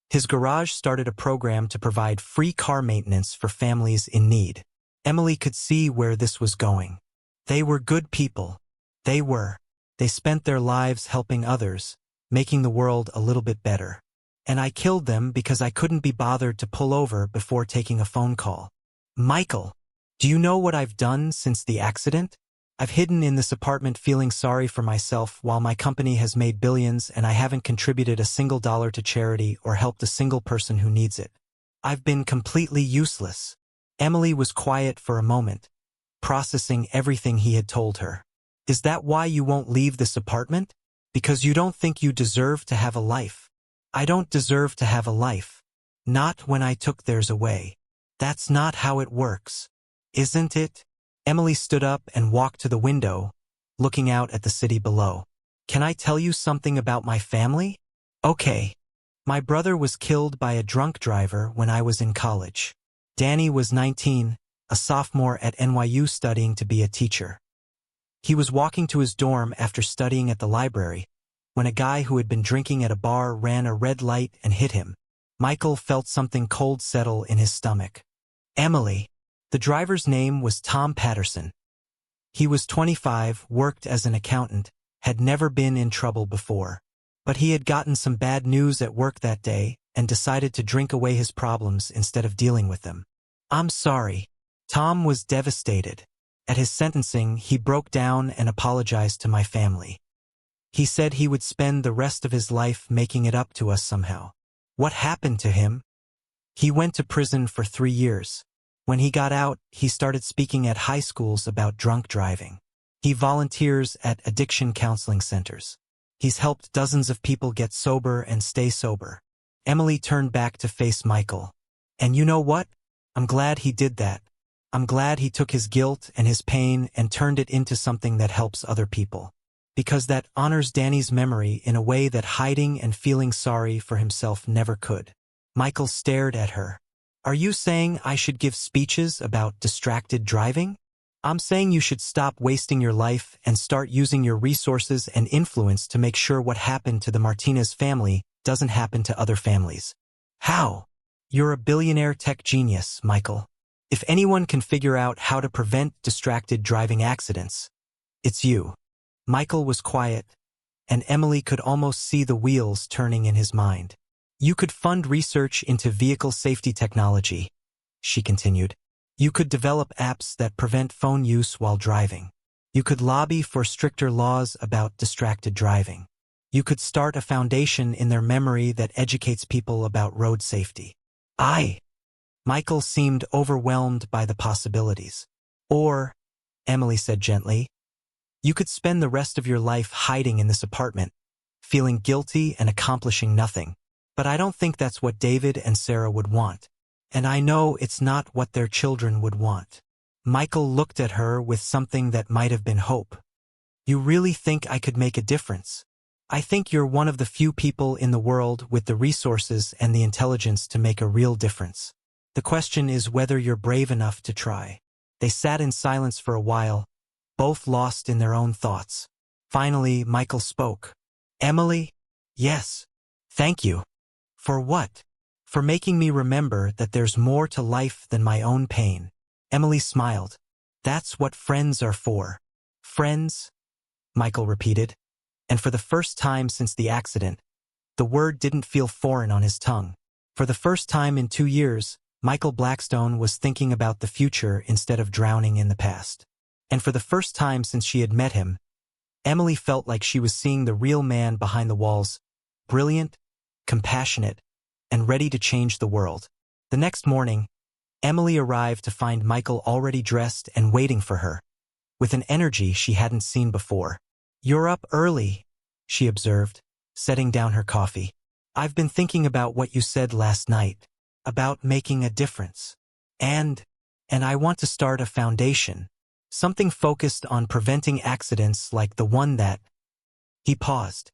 his garage started a program to provide free car maintenance for families in need. Emily could see where this was going. They were good people. They spent their lives helping others, making the world a little bit better. And I killed them because I couldn't be bothered to pull over before taking a phone call. "Michael, do you know what I've done since the accident? I've hidden in this apartment feeling sorry for myself while my company has made billions and I haven't contributed a single dollar to charity or helped a single person who needs it. I've been completely useless." Emily was quiet for a moment, processing everything he had told her. "Is that why you won't leave this apartment? Because you don't think you deserve to have a life?" "I don't deserve to have a life. Not when I took theirs away. That's not how it works. Isn't it?" Emily stood up and walked to the window, looking out at the city below. "Can I tell you something about my family?" "Okay." "My brother was killed by a drunk driver when I was in college. Danny was 19, a sophomore at NYU studying to be a teacher. He was walking to his dorm after studying at the library when a guy who had been drinking at a bar ran a red light and hit him. Michael felt something cold settle in his stomach. Emily. The driver's name was Tom Patterson. He was 25, worked as an accountant, had never been in trouble before. But he had gotten some bad news at work that day and decided to drink away his problems instead of dealing with them. "I'm sorry." Tom was devastated. At his sentencing, he broke down and apologized to my family. He said he would spend the rest of his life making it up to us somehow. What happened to him? He went to prison for 3 years. When he got out, he started speaking at high schools about drunk driving. He volunteers at addiction counseling centers. He's helped dozens of people get sober and stay sober. Emily turned back to face Michael. "And you know what? I'm glad he did that. I'm glad he took his guilt and his pain and turned it into something that helps other people. Because that honors Danny's memory in a way that hiding and feeling sorry for himself never could." Michael stared at her. "Are you saying I should give speeches about distracted driving? I'm saying you should stop wasting your life and start using your resources and influence to make sure what happened to the Martinez family doesn't happen to other families." "How?" "You're a billionaire tech genius, Michael. If anyone can figure out how to prevent distracted driving accidents, it's you." Michael was quiet, and Emily could almost see the wheels turning in his mind. "You could fund research into vehicle safety technology," she continued. "You could develop apps that prevent phone use while driving. You could lobby for stricter laws about distracted driving. You could start a foundation in their memory that educates people about road safety." Michael seemed overwhelmed by the possibilities. "Or," Emily said gently, "you could spend the rest of your life hiding in this apartment, feeling guilty and accomplishing nothing. But I don't think that's what David and Sarah would want. And I know it's not what their children would want." Michael looked at her with something that might have been hope. "You really think I could make a difference? I think you're one of the few people in the world with the resources and the intelligence to make a real difference. The question is whether you're brave enough to try." They sat in silence for a while, both lost in their own thoughts. Finally, Michael spoke. "Emily?" "Yes. Thank you." "For what?" "For making me remember that there's more to life than my own pain." Emily smiled. "That's what friends are for." "Friends?" Michael repeated. And for the first time since the accident, the word didn't feel foreign on his tongue. For the first time in 2 years, Michael Blackstone was thinking about the future instead of drowning in the past. And for the first time since she had met him, Emily felt like she was seeing the real man behind the walls, brilliant, compassionate, and ready to change the world. The next morning, Emily arrived to find Michael already dressed and waiting for her, with an energy she hadn't seen before. "You're up early," she observed, setting down her coffee. "I've been thinking about what you said last night, about making a difference. And I want to start a foundation, something focused on preventing accidents like the one that—" He paused.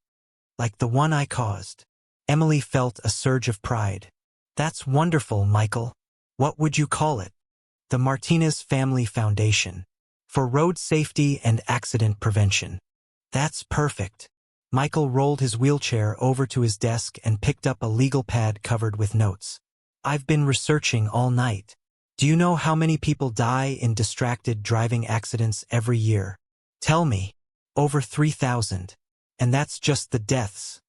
"Like the one I caused." Emily felt a surge of pride. "That's wonderful, Michael. What would you call it?" "The Martinez Family Foundation. For road safety and accident prevention." "That's perfect." Michael rolled his wheelchair over to his desk and picked up a legal pad covered with notes. "I've been researching all night. Do you know how many people die in distracted driving accidents every year?" "Tell me." "Over 3,000. And that's just the deaths.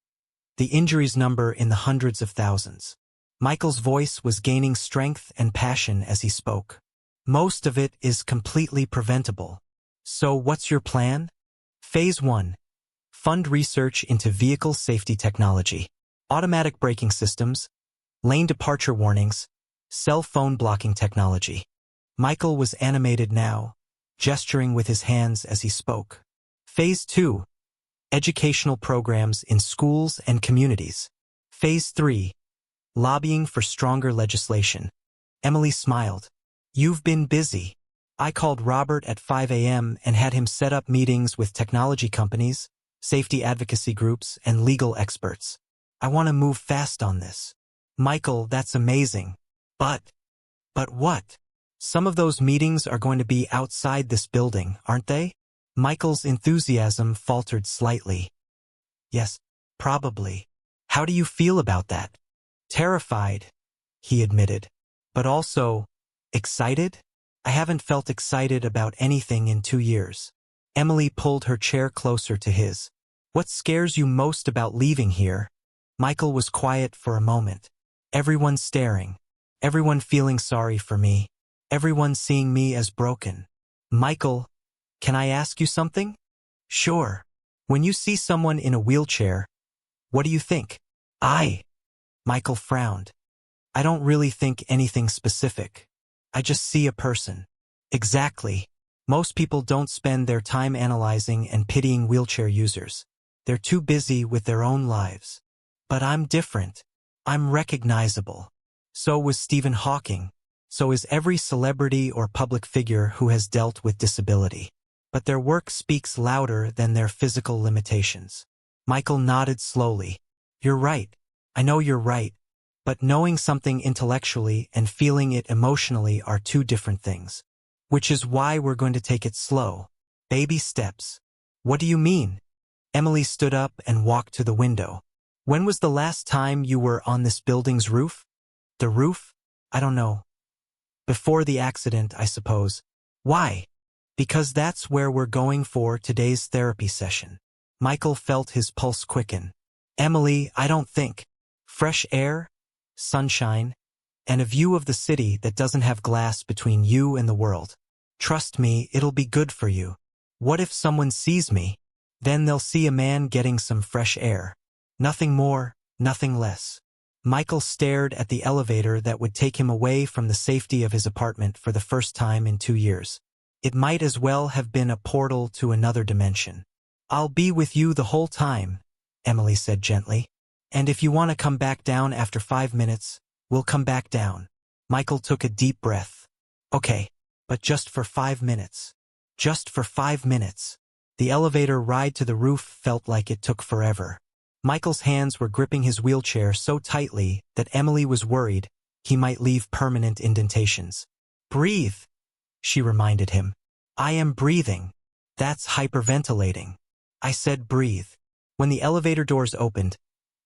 The injuries number in the hundreds of thousands." Michael's voice was gaining strength and passion as he spoke. "Most of it is completely preventable. So what's your plan?" Phase 1. Fund research into vehicle safety technology. Automatic braking systems, lane departure warnings, cell phone blocking technology. Michael was animated now, gesturing with his hands as he spoke. Phase 2. Educational programs in schools and communities. Phase 3. Lobbying for stronger legislation. Emily smiled. "You've been busy." "I called Robert at 5 a.m. and had him set up meetings with technology companies, safety advocacy groups, and legal experts. I want to move fast on this." "Michael, that's amazing. But what? Some of those meetings are going to be outside this building, aren't they?" Michael's enthusiasm faltered slightly. "Yes, probably. How do you feel about that?" Terrified, he admitted. But also, excited? I haven't felt excited about anything in 2 years. Emily pulled her chair closer to his. What scares you most about leaving here? Michael was quiet for a moment. Everyone staring. Everyone feeling sorry for me. Everyone seeing me as broken. Michael, can I ask you something? Sure. When you see someone in a wheelchair, what do you think? Michael frowned. I don't really think anything specific. I just see a person. Exactly. Most people don't spend their time analyzing and pitying wheelchair users. They're too busy with their own lives. But I'm different. I'm recognizable. So was Stephen Hawking. So is every celebrity or public figure who has dealt with disability. But their work speaks louder than their physical limitations. Michael nodded slowly. You're right. I know you're right. But knowing something intellectually and feeling it emotionally are two different things. Which is why we're going to take it slow. Baby steps. What do you mean? Emily stood up and walked to the window. When was the last time you were on this building's roof? The roof? I don't know. Before the accident, I suppose. Why? Because that's where we're going for today's therapy session. Michael felt his pulse quicken. Emily, I don't think. Fresh air, sunshine, and a view of the city that doesn't have glass between you and the world. Trust me, it'll be good for you. What if someone sees me? Then they'll see a man getting some fresh air. Nothing more, nothing less. Michael stared at the elevator that would take him away from the safety of his apartment for the first time in 2 years. It might as well have been a portal to another dimension. I'll be with you the whole time, Emily said gently. And if you want to come back down after 5 minutes, we'll come back down. Michael took a deep breath. Okay, but just for 5 minutes. Just for 5 minutes. The elevator ride to the roof felt like it took forever. Michael's hands were gripping his wheelchair so tightly that Emily was worried he might leave permanent indentations. Breathe, she reminded him. I am breathing. That's hyperventilating. I said breathe. When the elevator doors opened,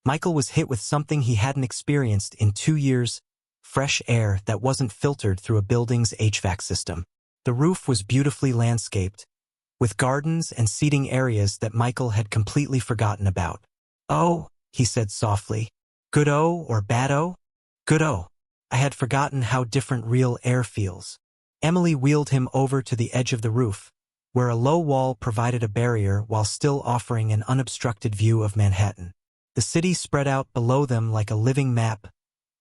Michael was hit with something he hadn't experienced in 2 years, fresh air that wasn't filtered through a building's HVAC system. The roof was beautifully landscaped, with gardens and seating areas that Michael had completely forgotten about. Oh, he said softly. Good-o or bad-o? Good-o. I had forgotten how different real air feels. Emily wheeled him over to the edge of the roof, where a low wall provided a barrier while still offering an unobstructed view of Manhattan. The city spread out below them like a living map,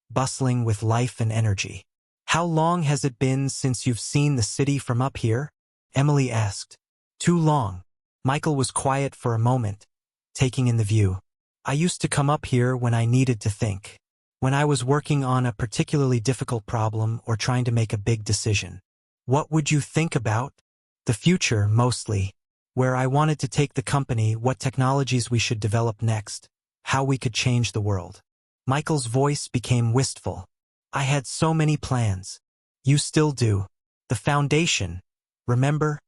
bustling with life and energy. How long has it been since you've seen the city from up here? Emily asked. Too long. Michael was quiet for a moment, taking in the view. I used to come up here when I needed to think. When I was working on a particularly difficult problem or trying to make a big decision. What would you think about? The future, mostly. Where I wanted to take the company, what technologies we should develop next, how we could change the world. Michael's voice became wistful. I had so many plans. You still do. The foundation, remember?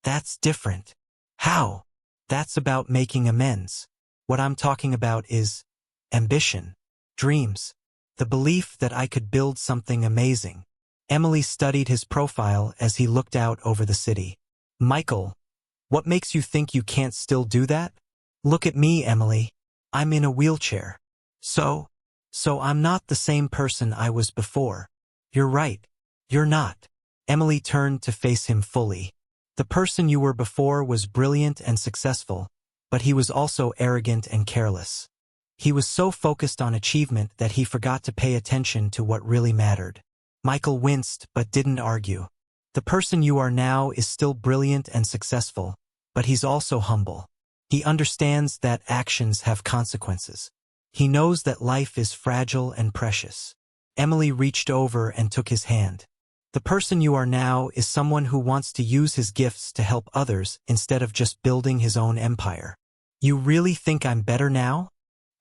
That's different. How? That's about making amends. What I'm talking about is ambition, dreams, the belief that I could build something amazing. Emily studied his profile as he looked out over the city. Michael, what makes you think you can't still do that? Look at me, Emily. I'm in a wheelchair. So I'm not the same person I was before. You're right. You're not. Emily turned to face him fully. The person you were before was brilliant and successful, but he was also arrogant and careless. He was so focused on achievement that he forgot to pay attention to what really mattered. Michael winced but didn't argue. The person you are now is still brilliant and successful, but he's also humble. He understands that actions have consequences. He knows that life is fragile and precious. Emily reached over and took his hand. The person you are now is someone who wants to use his gifts to help others instead of just building his own empire. You really think I'm better now?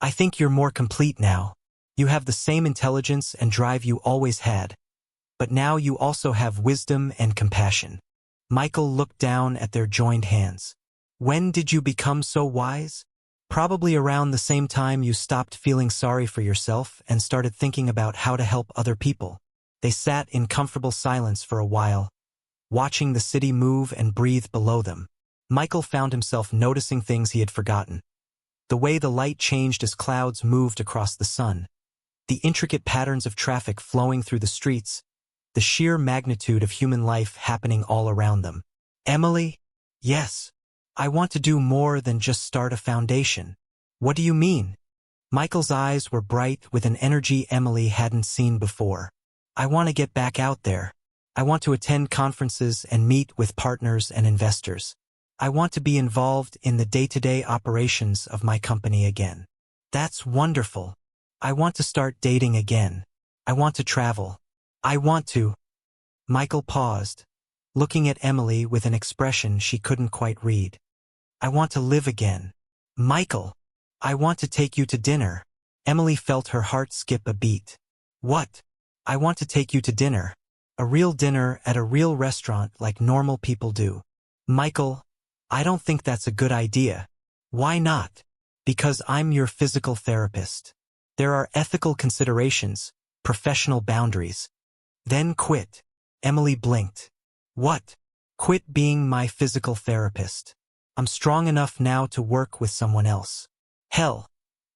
I think you're more complete now. You have the same intelligence and drive you always had. But now you also have wisdom and compassion. Michael looked down at their joined hands. When did you become so wise? Probably around the same time you stopped feeling sorry for yourself and started thinking about how to help other people. They sat in comfortable silence for a while, watching the city move and breathe below them. Michael found himself noticing things he had forgotten. The way the light changed as clouds moved across the sun, the intricate patterns of traffic flowing through the streets, the sheer magnitude of human life happening all around them. Emily? Yes. I want to do more than just start a foundation. What do you mean? Michael's eyes were bright with an energy Emily hadn't seen before. I want to get back out there. I want to attend conferences and meet with partners and investors. I want to be involved in the day-to-day operations of my company again. That's wonderful. I want to start dating again. I want to travel. I want to. Michael paused, looking at Emily with an expression she couldn't quite read. I want to live again. Michael, I want to take you to dinner. Emily felt her heart skip a beat. What? I want to take you to dinner. A real dinner at a real restaurant like normal people do. Michael, I don't think that's a good idea. Why not? Because I'm your physical therapist. There are ethical considerations, professional boundaries. Then quit. Emily blinked. What? Quit being my physical therapist. I'm strong enough now to work with someone else. Hell,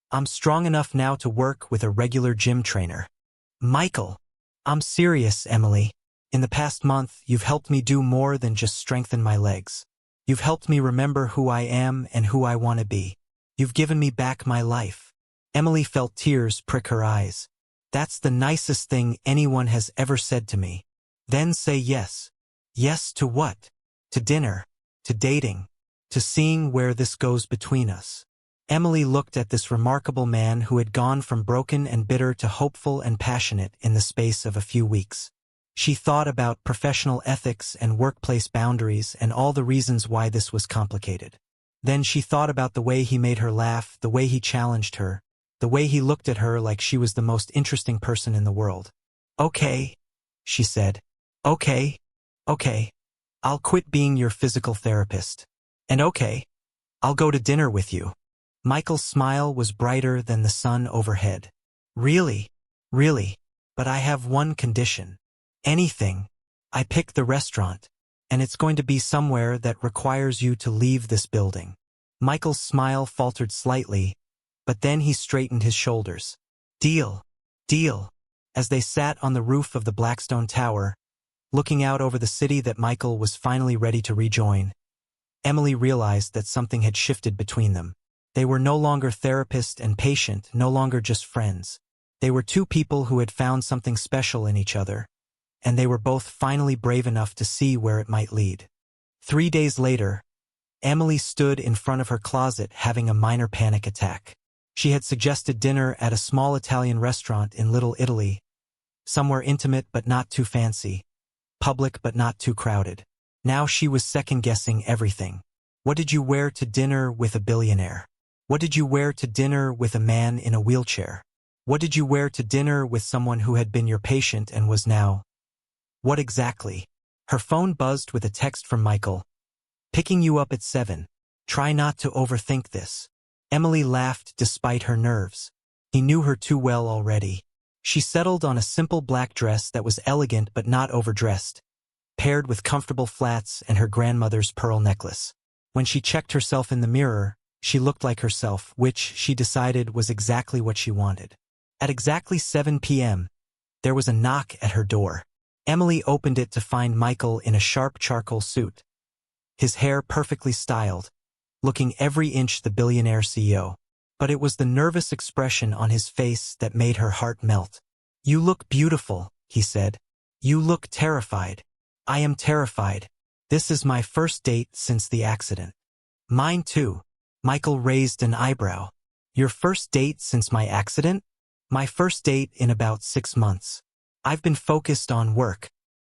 I'm strong enough now to work with a regular gym trainer. Michael, I'm serious, Emily. In the past month, you've helped me do more than just strengthen my legs. You've helped me remember who I am and who I want to be. You've given me back my life. Emily felt tears prick her eyes. That's the nicest thing anyone has ever said to me. Then say yes. Yes to what? To dinner, to dating, to seeing where this goes between us. Emily looked at this remarkable man who had gone from broken and bitter to hopeful and passionate in the space of a few weeks. She thought about professional ethics and workplace boundaries and all the reasons why this was complicated. Then she thought about the way he made her laugh, the way he challenged her, the way he looked at her like she was the most interesting person in the world. Okay, she said. Okay. I'll quit being your physical therapist. And okay, I'll go to dinner with you. Michael's smile was brighter than the sun overhead. Really? But I have one condition. Anything. I pick the restaurant, and it's going to be somewhere that requires you to leave this building. Michael's smile faltered slightly, but then he straightened his shoulders. Deal. As they sat on the roof of the Blackstone Tower, looking out over the city that Michael was finally ready to rejoin, Emily realized that something had shifted between them. They were no longer therapist and patient, no longer just friends. They were two people who had found something special in each other, and they were both finally brave enough to see where it might lead. 3 days later, Emily stood in front of her closet having a minor panic attack. She had suggested dinner at a small Italian restaurant in Little Italy, somewhere intimate but not too fancy, public but not too crowded. Now she was second-guessing everything. What did you wear to dinner with a billionaire? What did you wear to dinner with a man in a wheelchair? What did you wear to dinner with someone who had been your patient and was now? What exactly? Her phone buzzed with a text from Michael. Picking you up at 7. Try not to overthink this. Emily laughed despite her nerves. He knew her too well already. She settled on a simple black dress that was elegant but not overdressed, paired with comfortable flats and her grandmother's pearl necklace. When she checked herself in the mirror, she looked like herself, which she decided was exactly what she wanted. At exactly 7 p.m., there was a knock at her door. Emily opened it to find Michael in a sharp charcoal suit, his hair perfectly styled, looking every inch the billionaire CEO. But it was the nervous expression on his face that made her heart melt. You look beautiful, he said. You look terrified. I am terrified. This is my first date since the accident. Mine too. Michael raised an eyebrow. Your first date since my accident? My first date in about 6 months. I've been focused on work.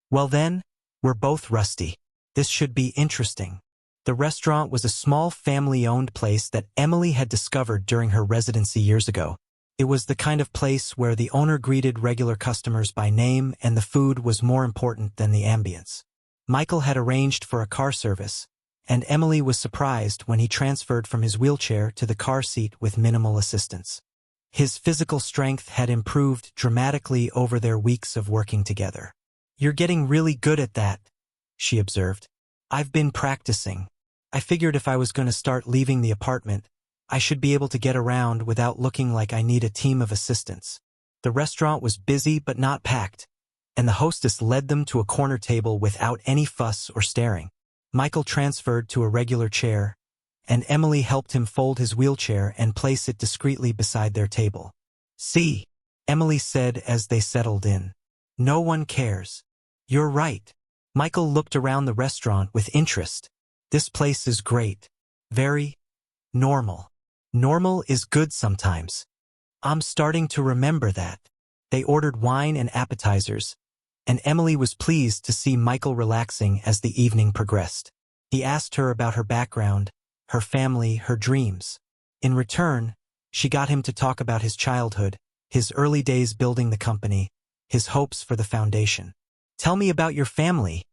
Well then, we're both rusty. This should be interesting. The restaurant was a small family-owned place that Emily had discovered during her residency years ago. It was the kind of place where the owner greeted regular customers by name and the food was more important than the ambience. Michael had arranged for a car service, and Emily was surprised when he transferred from his wheelchair to the car seat with minimal assistance. His physical strength had improved dramatically over their weeks of working together. "You're getting really good at that," she observed. "I've been practicing. I figured if I was going to start leaving the apartment, I should be able to get around without looking like I need a team of assistants." The restaurant was busy but not packed, and the hostess led them to a corner table without any fuss or staring. Michael transferred to a regular chair, and Emily helped him fold his wheelchair and place it discreetly beside their table. "See," Emily said as they settled in. "No one cares." "You're right." Michael looked around the restaurant with interest. "This place is great. Very normal. Normal is good sometimes. I'm starting to remember that." They ordered wine and appetizers, and Emily was pleased to see Michael relaxing as the evening progressed. He asked her about her background, her family, her dreams. In return, she got him to talk about his childhood, his early days building the company, his hopes for the foundation. "Tell me about your family,"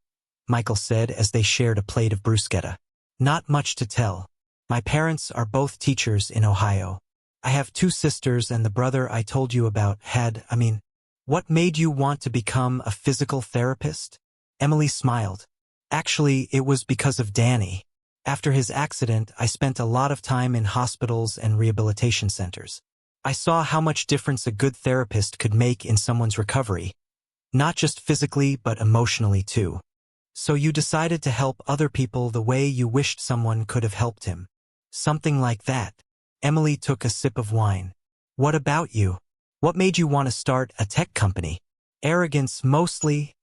Michael said as they shared a plate of bruschetta. "Not much to tell. My parents are both teachers in Ohio. I have 2 sisters, and the brother I told you about What made you want to become a physical therapist?" Emily smiled. "Actually, it was because of Danny. After his accident, I spent a lot of time in hospitals and rehabilitation centers. I saw how much difference a good therapist could make in someone's recovery, not just physically but emotionally too. So you decided to help other people the way you wished someone could have helped him." "Something like that." Emily took a sip of wine. "What about you? What made you want to start a tech company?" "Arrogance mostly,"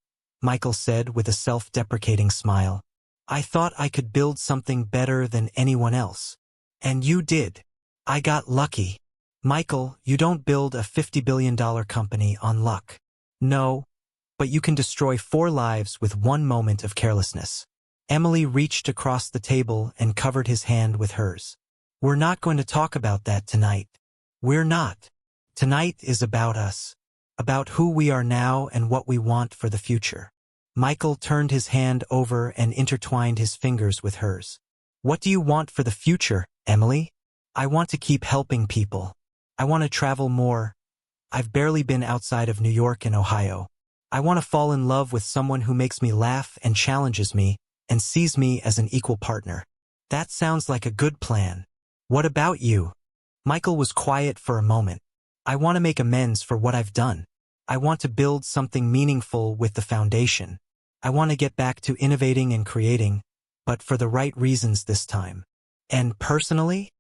Michael said with a self-deprecating smile. "I thought I could build something better than anyone else. And you did. I got lucky." "Michael, you don't build a $50 billion company on luck." "No, but you can destroy 4 lives with 1 moment of carelessness." Emily reached across the table and covered his hand with hers. "We're not going to talk about that tonight. We're not. Tonight is about us. About who we are now and what we want for the future." Michael turned his hand over and intertwined his fingers with hers. "What do you want for the future, Emily?" "I want to keep helping people. I want to travel more. I've barely been outside of New York and Ohio. I want to fall in love with someone who makes me laugh and challenges me and sees me as an equal partner." "That sounds like a good plan. What about you?" Michael was quiet for a moment. "I want to make amends for what I've done. I want to build something meaningful with the foundation. I want to get back to innovating and creating, but for the right reasons this time. And personally,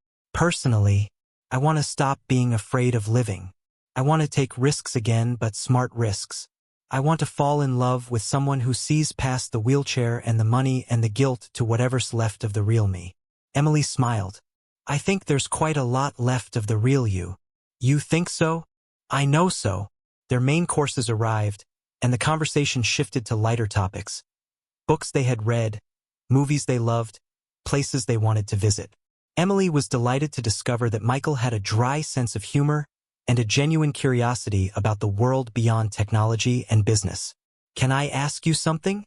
I want to stop being afraid of living. I want to take risks again, but smart risks. I want to fall in love with someone who sees past the wheelchair and the money and the guilt to whatever's left of the real me." Emily smiled. "I think there's quite a lot left of the real you." "You think so?" "I know so." Their main courses arrived, and the conversation shifted to lighter topics. Books they had read, movies they loved, places they wanted to visit. Emily was delighted to discover that Michael had a dry sense of humor and a genuine curiosity about the world beyond technology and business. "Can I ask you something?"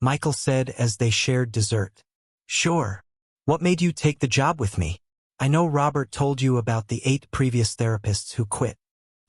Michael said as they shared dessert. "Sure. What made you take the job with me? I know Robert told you about the 8 previous therapists who quit."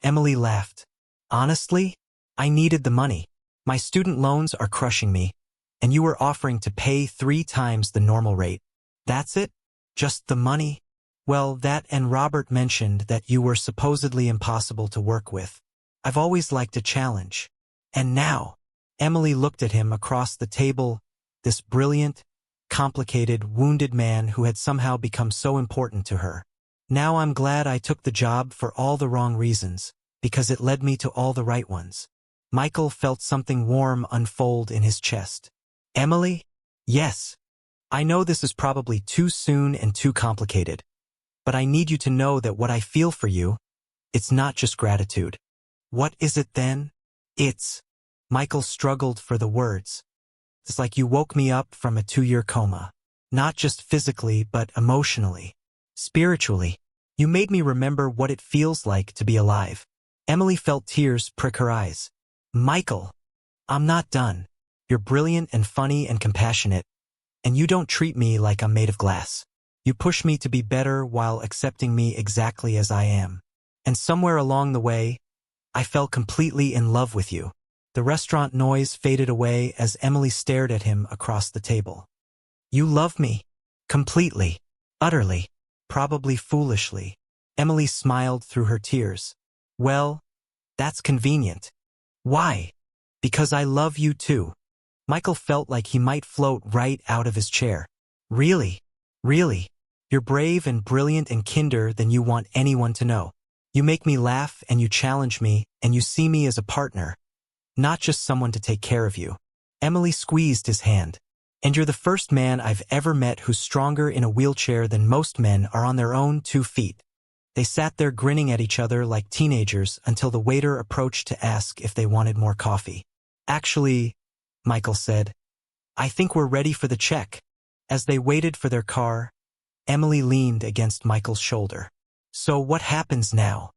Emily laughed. "Honestly, I needed the money. My student loans are crushing me, and you were offering to pay 3 times the normal rate." "That's it? Just the money?" "Well, that, and Robert mentioned that you were supposedly impossible to work with. I've always liked a challenge. And now," Emily looked at him across the table, this brilliant, complicated, wounded man who had somehow become so important to her. "Now I'm glad I took the job for all the wrong reasons, because it led me to all the right ones." Michael felt something warm unfold in his chest. "Emily?" "Yes. I know this is probably too soon and too complicated, but I need you to know that what I feel for you, it's not just gratitude." "What is it then?" "It's..." Michael struggled for the words. "It's like you woke me up from a 2-year coma. Not just physically, but emotionally. Spiritually. You made me remember what it feels like to be alive." Emily felt tears prick her eyes. "Michael, I'm not done. You're brilliant and funny and compassionate, And you don't treat me like I'm made of glass. You push me to be better while accepting me exactly as I am. And somewhere along the way, I fell completely in love with you. The restaurant noise faded away as Emily stared at him across the table. You love me? Completely. Utterly. Probably foolishly. Emily smiled through her tears. Well, that's convenient. Why? Because I love you too. Michael felt like he might float right out of his chair. Really? Really? You're brave and brilliant and kinder than you want anyone to know. You make me laugh and you challenge me and you see me as a partner, not just someone to take care of you. Emily squeezed his hand. And you're the first man I've ever met who's stronger in a wheelchair than most men are on their own 2 feet. They sat there grinning at each other like teenagers until the waiter approached to ask if they wanted more coffee. Actually, Michael said, I think we're ready for the check. As they waited for their car, Emily leaned against Michael's shoulder. So what happens now?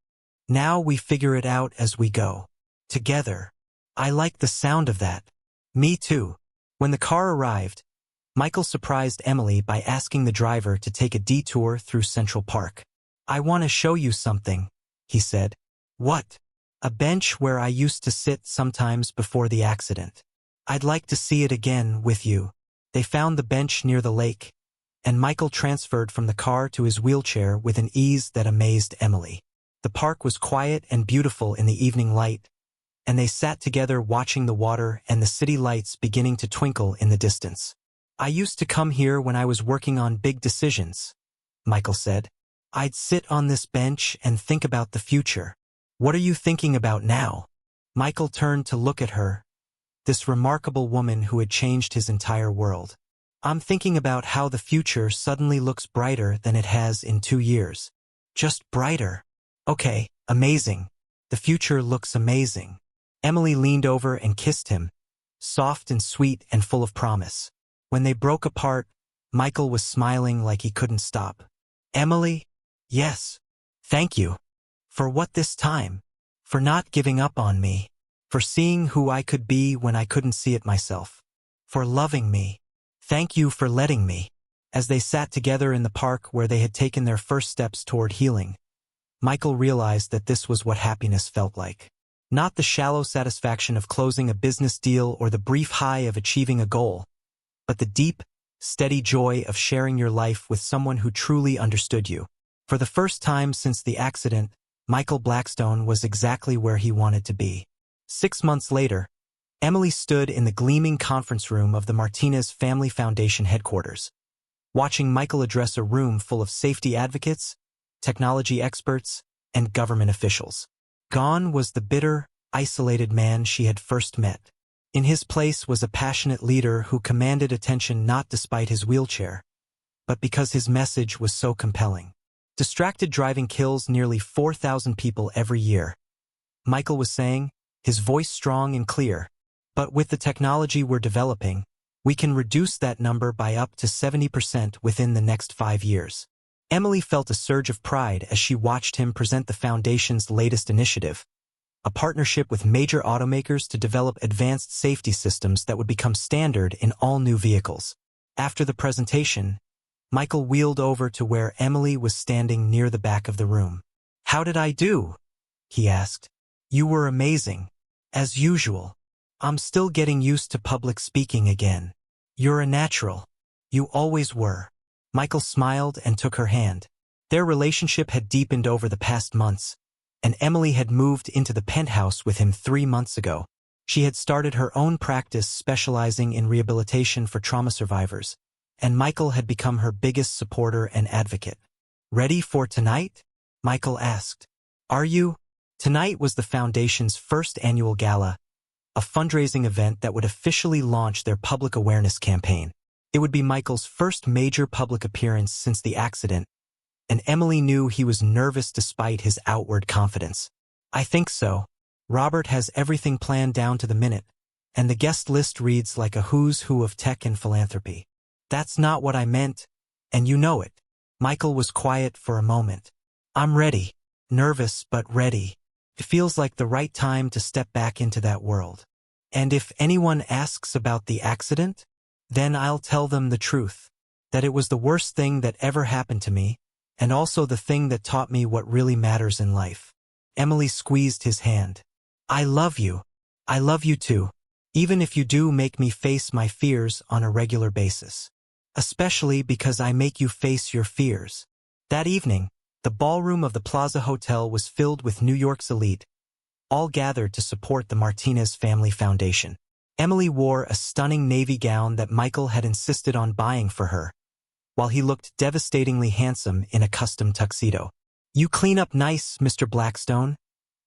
Now we figure it out as we go. Together. I like the sound of that. Me too. When the car arrived, Michael surprised Emily by asking the driver to take a detour through Central Park. I want to show you something, he said. What? A bench where I used to sit sometimes before the accident. I'd like to see it again with you. They found the bench near the lake, and Michael transferred from the car to his wheelchair with an ease that amazed Emily. The park was quiet and beautiful in the evening light, and they sat together watching the water and the city lights beginning to twinkle in the distance. I used to come here when I was working on big decisions, Michael said. I'd sit on this bench and think about the future. What are you thinking about now? Michael turned to look at her, this remarkable woman who had changed his entire world. I'm thinking about how the future suddenly looks brighter than it has in 2 years. Just brighter. Okay, amazing. The future looks amazing. Emily leaned over and kissed him, soft and sweet and full of promise. When they broke apart, Michael was smiling like he couldn't stop. Emily? Yes. Thank you. For what this time? For not giving up on me. For seeing who I could be when I couldn't see it myself. For loving me. Thank you for letting me. As they sat together in the park where they had taken their first steps toward healing, Michael realized that this was what happiness felt like. Not the shallow satisfaction of closing a business deal or the brief high of achieving a goal, but the deep, steady joy of sharing your life with someone who truly understood you. For the first time since the accident, Michael Blackstone was exactly where he wanted to be. 6 months later, Emily stood in the gleaming conference room of the Martinez Family Foundation headquarters, watching Michael address a room full of safety advocates, technology experts, and government officials. Gone was the bitter, isolated man she had first met. In his place was a passionate leader who commanded attention not despite his wheelchair, but because his message was so compelling. Distracted driving kills nearly 4,000 people every year, Michael was saying, his voice strong and clear. But with the technology we're developing, we can reduce that number by up to 70% within the next 5 years. Emily felt a surge of pride as she watched him present the Foundation's latest initiative, a partnership with major automakers to develop advanced safety systems that would become standard in all new vehicles. After the presentation, Michael wheeled over to where Emily was standing near the back of the room. How did I do? He asked. You were amazing. As usual. I'm still getting used to public speaking again. You're a natural. You always were. Michael smiled and took her hand. Their relationship had deepened over the past months, and Emily had moved into the penthouse with him 3 months ago. She had started her own practice specializing in rehabilitation for trauma survivors, and Michael had become her biggest supporter and advocate. Ready for tonight? Michael asked. Are you? Tonight was the Foundation's first annual gala, a fundraising event that would officially launch their public awareness campaign. It would be Michael's first major public appearance since the accident, and Emily knew he was nervous despite his outward confidence. I think so. Robert has everything planned down to the minute, and the guest list reads like a who's who of tech and philanthropy. That's not what I meant, and you know it. Michael was quiet for a moment. I'm ready. Nervous but ready. It feels like the right time to step back into that world. And if anyone asks about the accident? Then I'll tell them the truth. That it was the worst thing that ever happened to me, and also the thing that taught me what really matters in life. Emily squeezed his hand. I love you. I love you too. Even if you do make me face my fears on a regular basis. Especially because I make you face your fears. That evening, the ballroom of the Plaza Hotel was filled with New York's elite, all gathered to support the Martinez Family Foundation. Emily wore a stunning navy gown that Michael had insisted on buying for her, while he looked devastatingly handsome in a custom tuxedo. You clean up nice, Mr. Blackstone,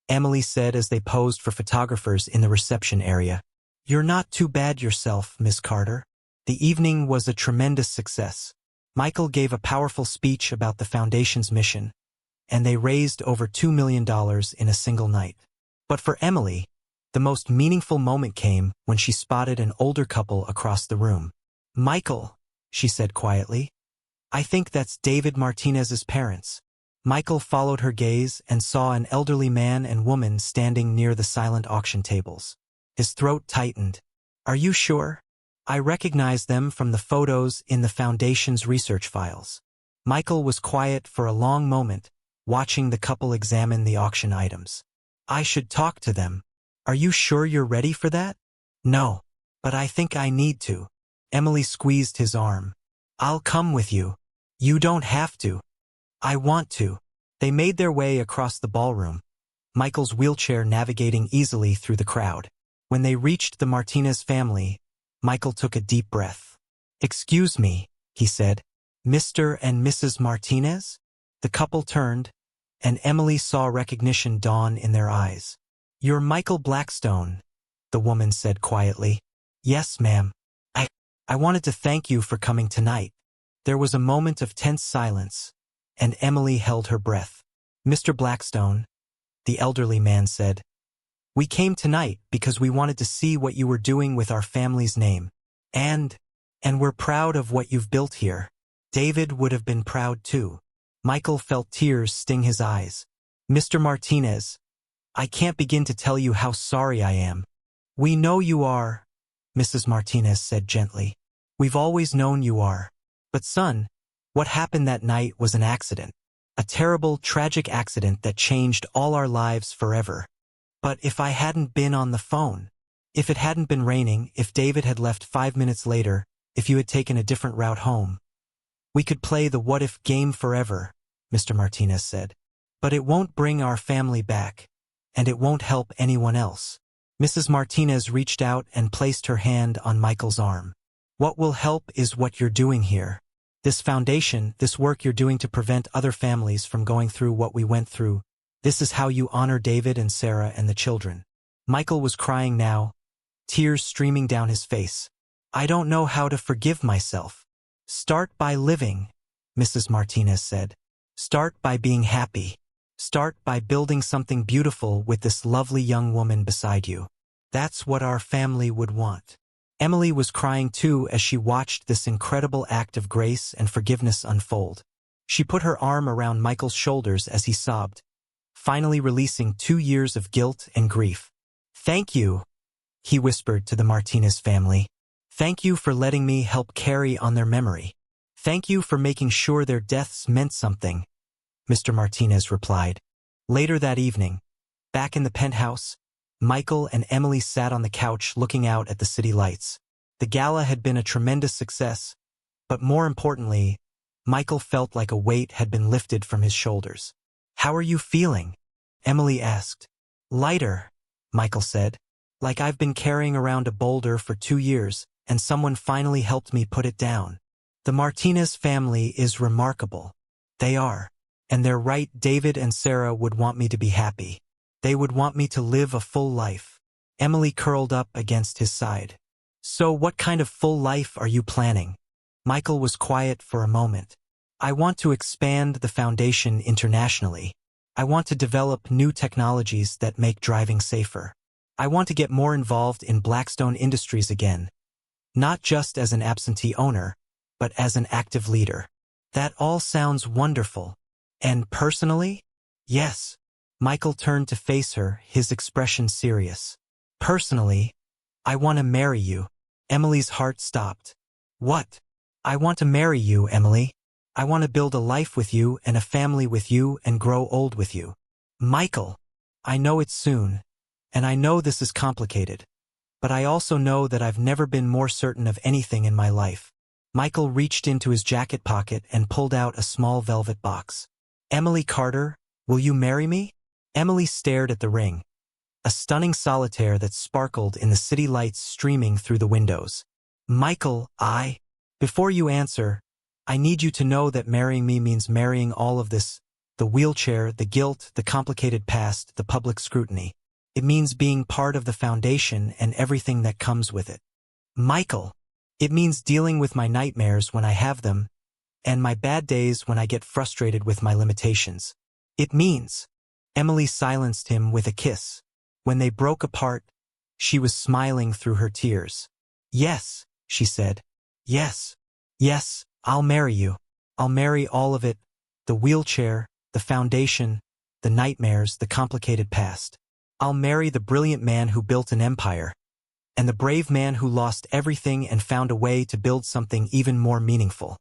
Emily said as they posed for photographers in the reception area. You're not too bad yourself, Miss Carter. The evening was a tremendous success. Michael gave a powerful speech about the foundation's mission, and they raised over $2 million in a single night. But for Emily, the most meaningful moment came when she spotted an older couple across the room. Michael, she said quietly, I think that's David Martinez's parents. Michael followed her gaze and saw an elderly man and woman standing near the silent auction tables. His throat tightened. Are you sure? I recognize them from the photos in the foundation's research files. Michael was quiet for a long moment, watching the couple examine the auction items. I should talk to them. Are you sure you're ready for that? No, but I think I need to. Emily squeezed his arm. I'll come with you. You don't have to. I want to. They made their way across the ballroom, Michael's wheelchair navigating easily through the crowd. When they reached the Martinez family, Michael took a deep breath. Excuse me, he said. Mr. and Mrs. Martinez? The couple turned, and Emily saw recognition dawn in their eyes. You're Michael Blackstone, the woman said quietly. Yes, ma'am. I wanted to thank you for coming tonight. There was a moment of tense silence, and Emily held her breath. Mr. Blackstone, the elderly man said, we came tonight because we wanted to see what you were doing with our family's name. And we're proud of what you've built here. David would have been proud too. Michael felt tears sting his eyes. Mr. Martinez, I can't begin to tell you how sorry I am. We know you are, Mrs. Martinez said gently. We've always known you are. But son, what happened that night was an accident. A terrible, tragic accident that changed all our lives forever. But if I hadn't been on the phone, if it hadn't been raining, if David had left 5 minutes later, if you had taken a different route home, we could play the what-if game forever, Mr. Martinez said. But it won't bring our family back, and it won't help anyone else. Mrs. Martinez reached out and placed her hand on Michael's arm. What will help is what you're doing here. This foundation, this work you're doing to prevent other families from going through what we went through. This is how you honor David and Sarah and the children. Michael was crying now, tears streaming down his face. I don't know how to forgive myself. Start by living, Mrs. Martinez said. Start by being happy. Start by building something beautiful with this lovely young woman beside you. That's what our family would want. Emily was crying too as she watched this incredible act of grace and forgiveness unfold. She put her arm around Michael's shoulders as he sobbed, finally releasing 2 years of guilt and grief. Thank you, he whispered to the Martinez family. Thank you for letting me help carry on their memory. Thank you for making sure their deaths meant something, Mr. Martinez replied. Later that evening, back in the penthouse, Michael and Emily sat on the couch looking out at the city lights. The gala had been a tremendous success, but more importantly, Michael felt like a weight had been lifted from his shoulders. How are you feeling? Emily asked. Lighter, Michael said. Like I've been carrying around a boulder for 2 years, and someone finally helped me put it down. The Martinez family is remarkable. They are. And they're right, David and Sarah would want me to be happy. They would want me to live a full life. Emily curled up against his side. So what kind of full life are you planning? Michael was quiet for a moment. I want to expand the foundation internationally. I want to develop new technologies that make driving safer. I want to get more involved in Blackstone Industries again. Not just as an absentee owner, but as an active leader. That all sounds wonderful. And personally? Yes. Michael turned to face her, his expression serious. Personally, I want to marry you. Emily's heart stopped. What? I want to marry you, Emily. I want to build a life with you and a family with you and grow old with you. Michael, I know it's soon, and I know this is complicated, but I also know that I've never been more certain of anything in my life. Michael reached into his jacket pocket and pulled out a small velvet box. Emily Carter, will you marry me? Emily stared at the ring, a stunning solitaire that sparkled in the city lights streaming through the windows. Michael, Before you answer, I need you to know that marrying me means marrying all of this, the wheelchair, the guilt, the complicated past, the public scrutiny. It means being part of the foundation and everything that comes with it. Michael, it means dealing with my nightmares when I have them, and my bad days when I get frustrated with my limitations. It means. Emily silenced him with a kiss. When they broke apart, she was smiling through her tears. Yes, she said. Yes. Yes, I'll marry you. I'll marry all of it, the wheelchair, the foundation, the nightmares, the complicated past. I'll marry the brilliant man who built an empire, and the brave man who lost everything and found a way to build something even more meaningful.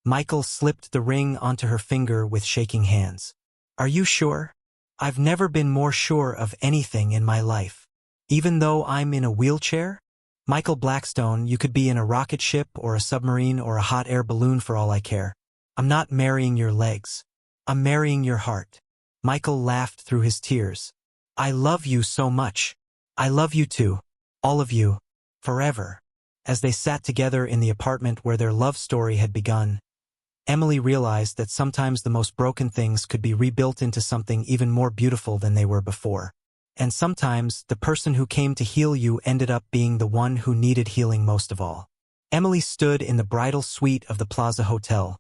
Michael slipped the ring onto her finger with shaking hands. Are you sure? I've never been more sure of anything in my life. Even though I'm in a wheelchair? Michael Blackstone, you could be in a rocket ship or a submarine or a hot air balloon for all I care. I'm not marrying your legs. I'm marrying your heart. Michael laughed through his tears. I love you so much. I love you too. All of you. Forever. As they sat together in the apartment where their love story had begun, Emily realized that sometimes the most broken things could be rebuilt into something even more beautiful than they were before. And sometimes, the person who came to heal you ended up being the one who needed healing most of all. Emily stood in the bridal suite of the Plaza Hotel,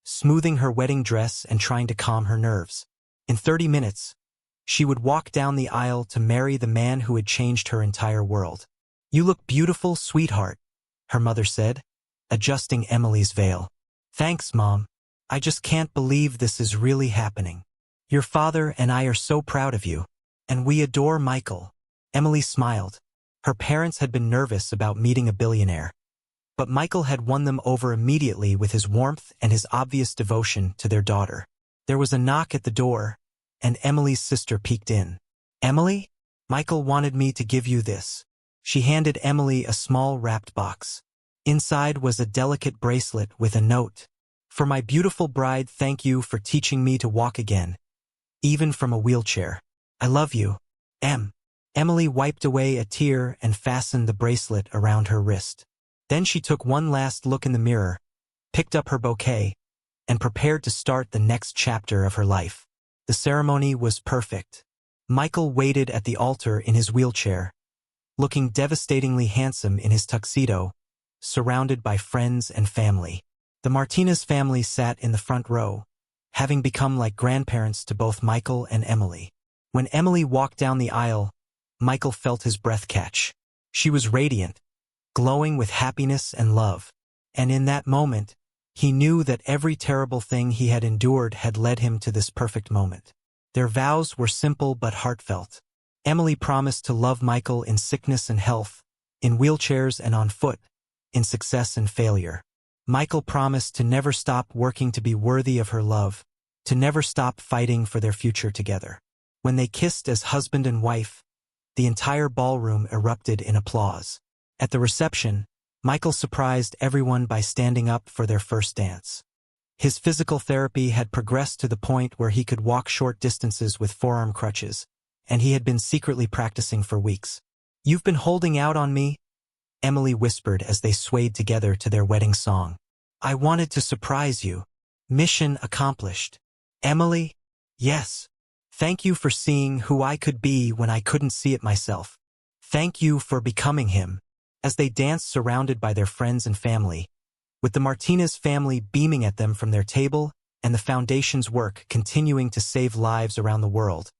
smoothing her wedding dress and trying to calm her nerves. In 30 minutes, she would walk down the aisle to marry the man who had changed her entire world. You look beautiful, sweetheart, her mother said, adjusting Emily's veil. Thanks, Mom. I just can't believe this is really happening. Your father and I are so proud of you. And we adore Michael. Emily smiled. Her parents had been nervous about meeting a billionaire. But Michael had won them over immediately with his warmth and his obvious devotion to their daughter. There was a knock at the door, and Emily's sister peeked in. Emily? Michael wanted me to give you this. She handed Emily a small wrapped box. Inside was a delicate bracelet with a note. For my beautiful bride, thank you for teaching me to walk again, even from a wheelchair. I love you, Em. Emily wiped away a tear and fastened the bracelet around her wrist. Then she took one last look in the mirror, picked up her bouquet, and prepared to start the next chapter of her life. The ceremony was perfect. Michael waited at the altar in his wheelchair, looking devastatingly handsome in his tuxedo, surrounded by friends and family. The Martinez family sat in the front row, having become like grandparents to both Michael and Emily. When Emily walked down the aisle, Michael felt his breath catch. She was radiant, glowing with happiness and love. And in that moment, he knew that every terrible thing he had endured had led him to this perfect moment. Their vows were simple but heartfelt. Emily promised to love Michael in sickness and health, in wheelchairs and on foot, in success and failure. Michael promised to never stop working to be worthy of her love, to never stop fighting for their future together. When they kissed as husband and wife, the entire ballroom erupted in applause. At the reception, Michael surprised everyone by standing up for their first dance. His physical therapy had progressed to the point where he could walk short distances with forearm crutches, and he had been secretly practicing for weeks. You've been holding out on me, Emily whispered as they swayed together to their wedding song. I wanted to surprise you. Mission accomplished. Emily? Yes. Thank you for seeing who I could be when I couldn't see it myself. Thank you for becoming him. As they danced surrounded by their friends and family, with the Martinez family beaming at them from their table and the foundation's work continuing to save lives around the world,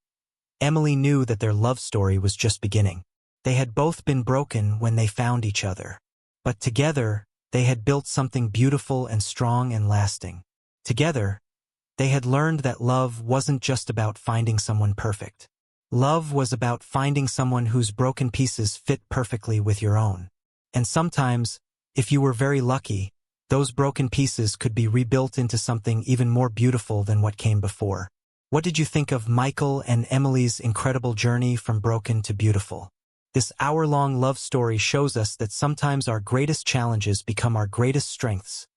Emily knew that their love story was just beginning. They had both been broken when they found each other. But together, they had built something beautiful and strong and lasting. Together, they had learned that love wasn't just about finding someone perfect. Love was about finding someone whose broken pieces fit perfectly with your own. And sometimes, if you were very lucky, Those broken pieces could be rebuilt into something even more beautiful than what came before. What did you think of Michael and Emily's incredible journey from broken to beautiful? This hour-long love story shows us that sometimes our greatest challenges become our greatest strengths,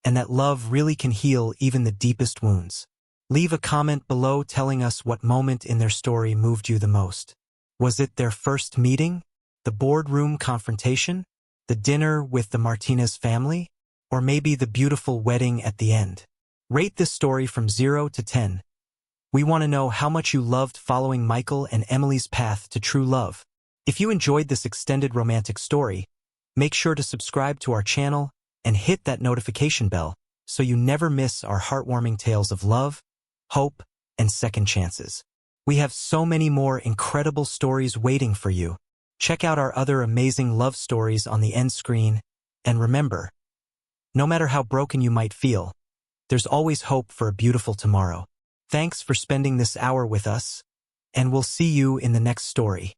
and that love really can heal even the deepest wounds. Leave a comment below telling us what moment in their story moved you the most. Was it their first meeting? The boardroom confrontation? The dinner with the Martinez family? Or maybe the beautiful wedding at the end? Rate this story from 0 to 10. We want to know how much you loved following Michael and Emily's path to true love. If you enjoyed this extended romantic story, make sure to subscribe to our channel and hit that notification bell so you never miss our heartwarming tales of love, hope, and second chances. We have so many more incredible stories waiting for you. Check out our other amazing love stories on the end screen, and remember, no matter how broken you might feel, there's always hope for a beautiful tomorrow. Thanks for spending this hour with us, and we'll see you in the next story.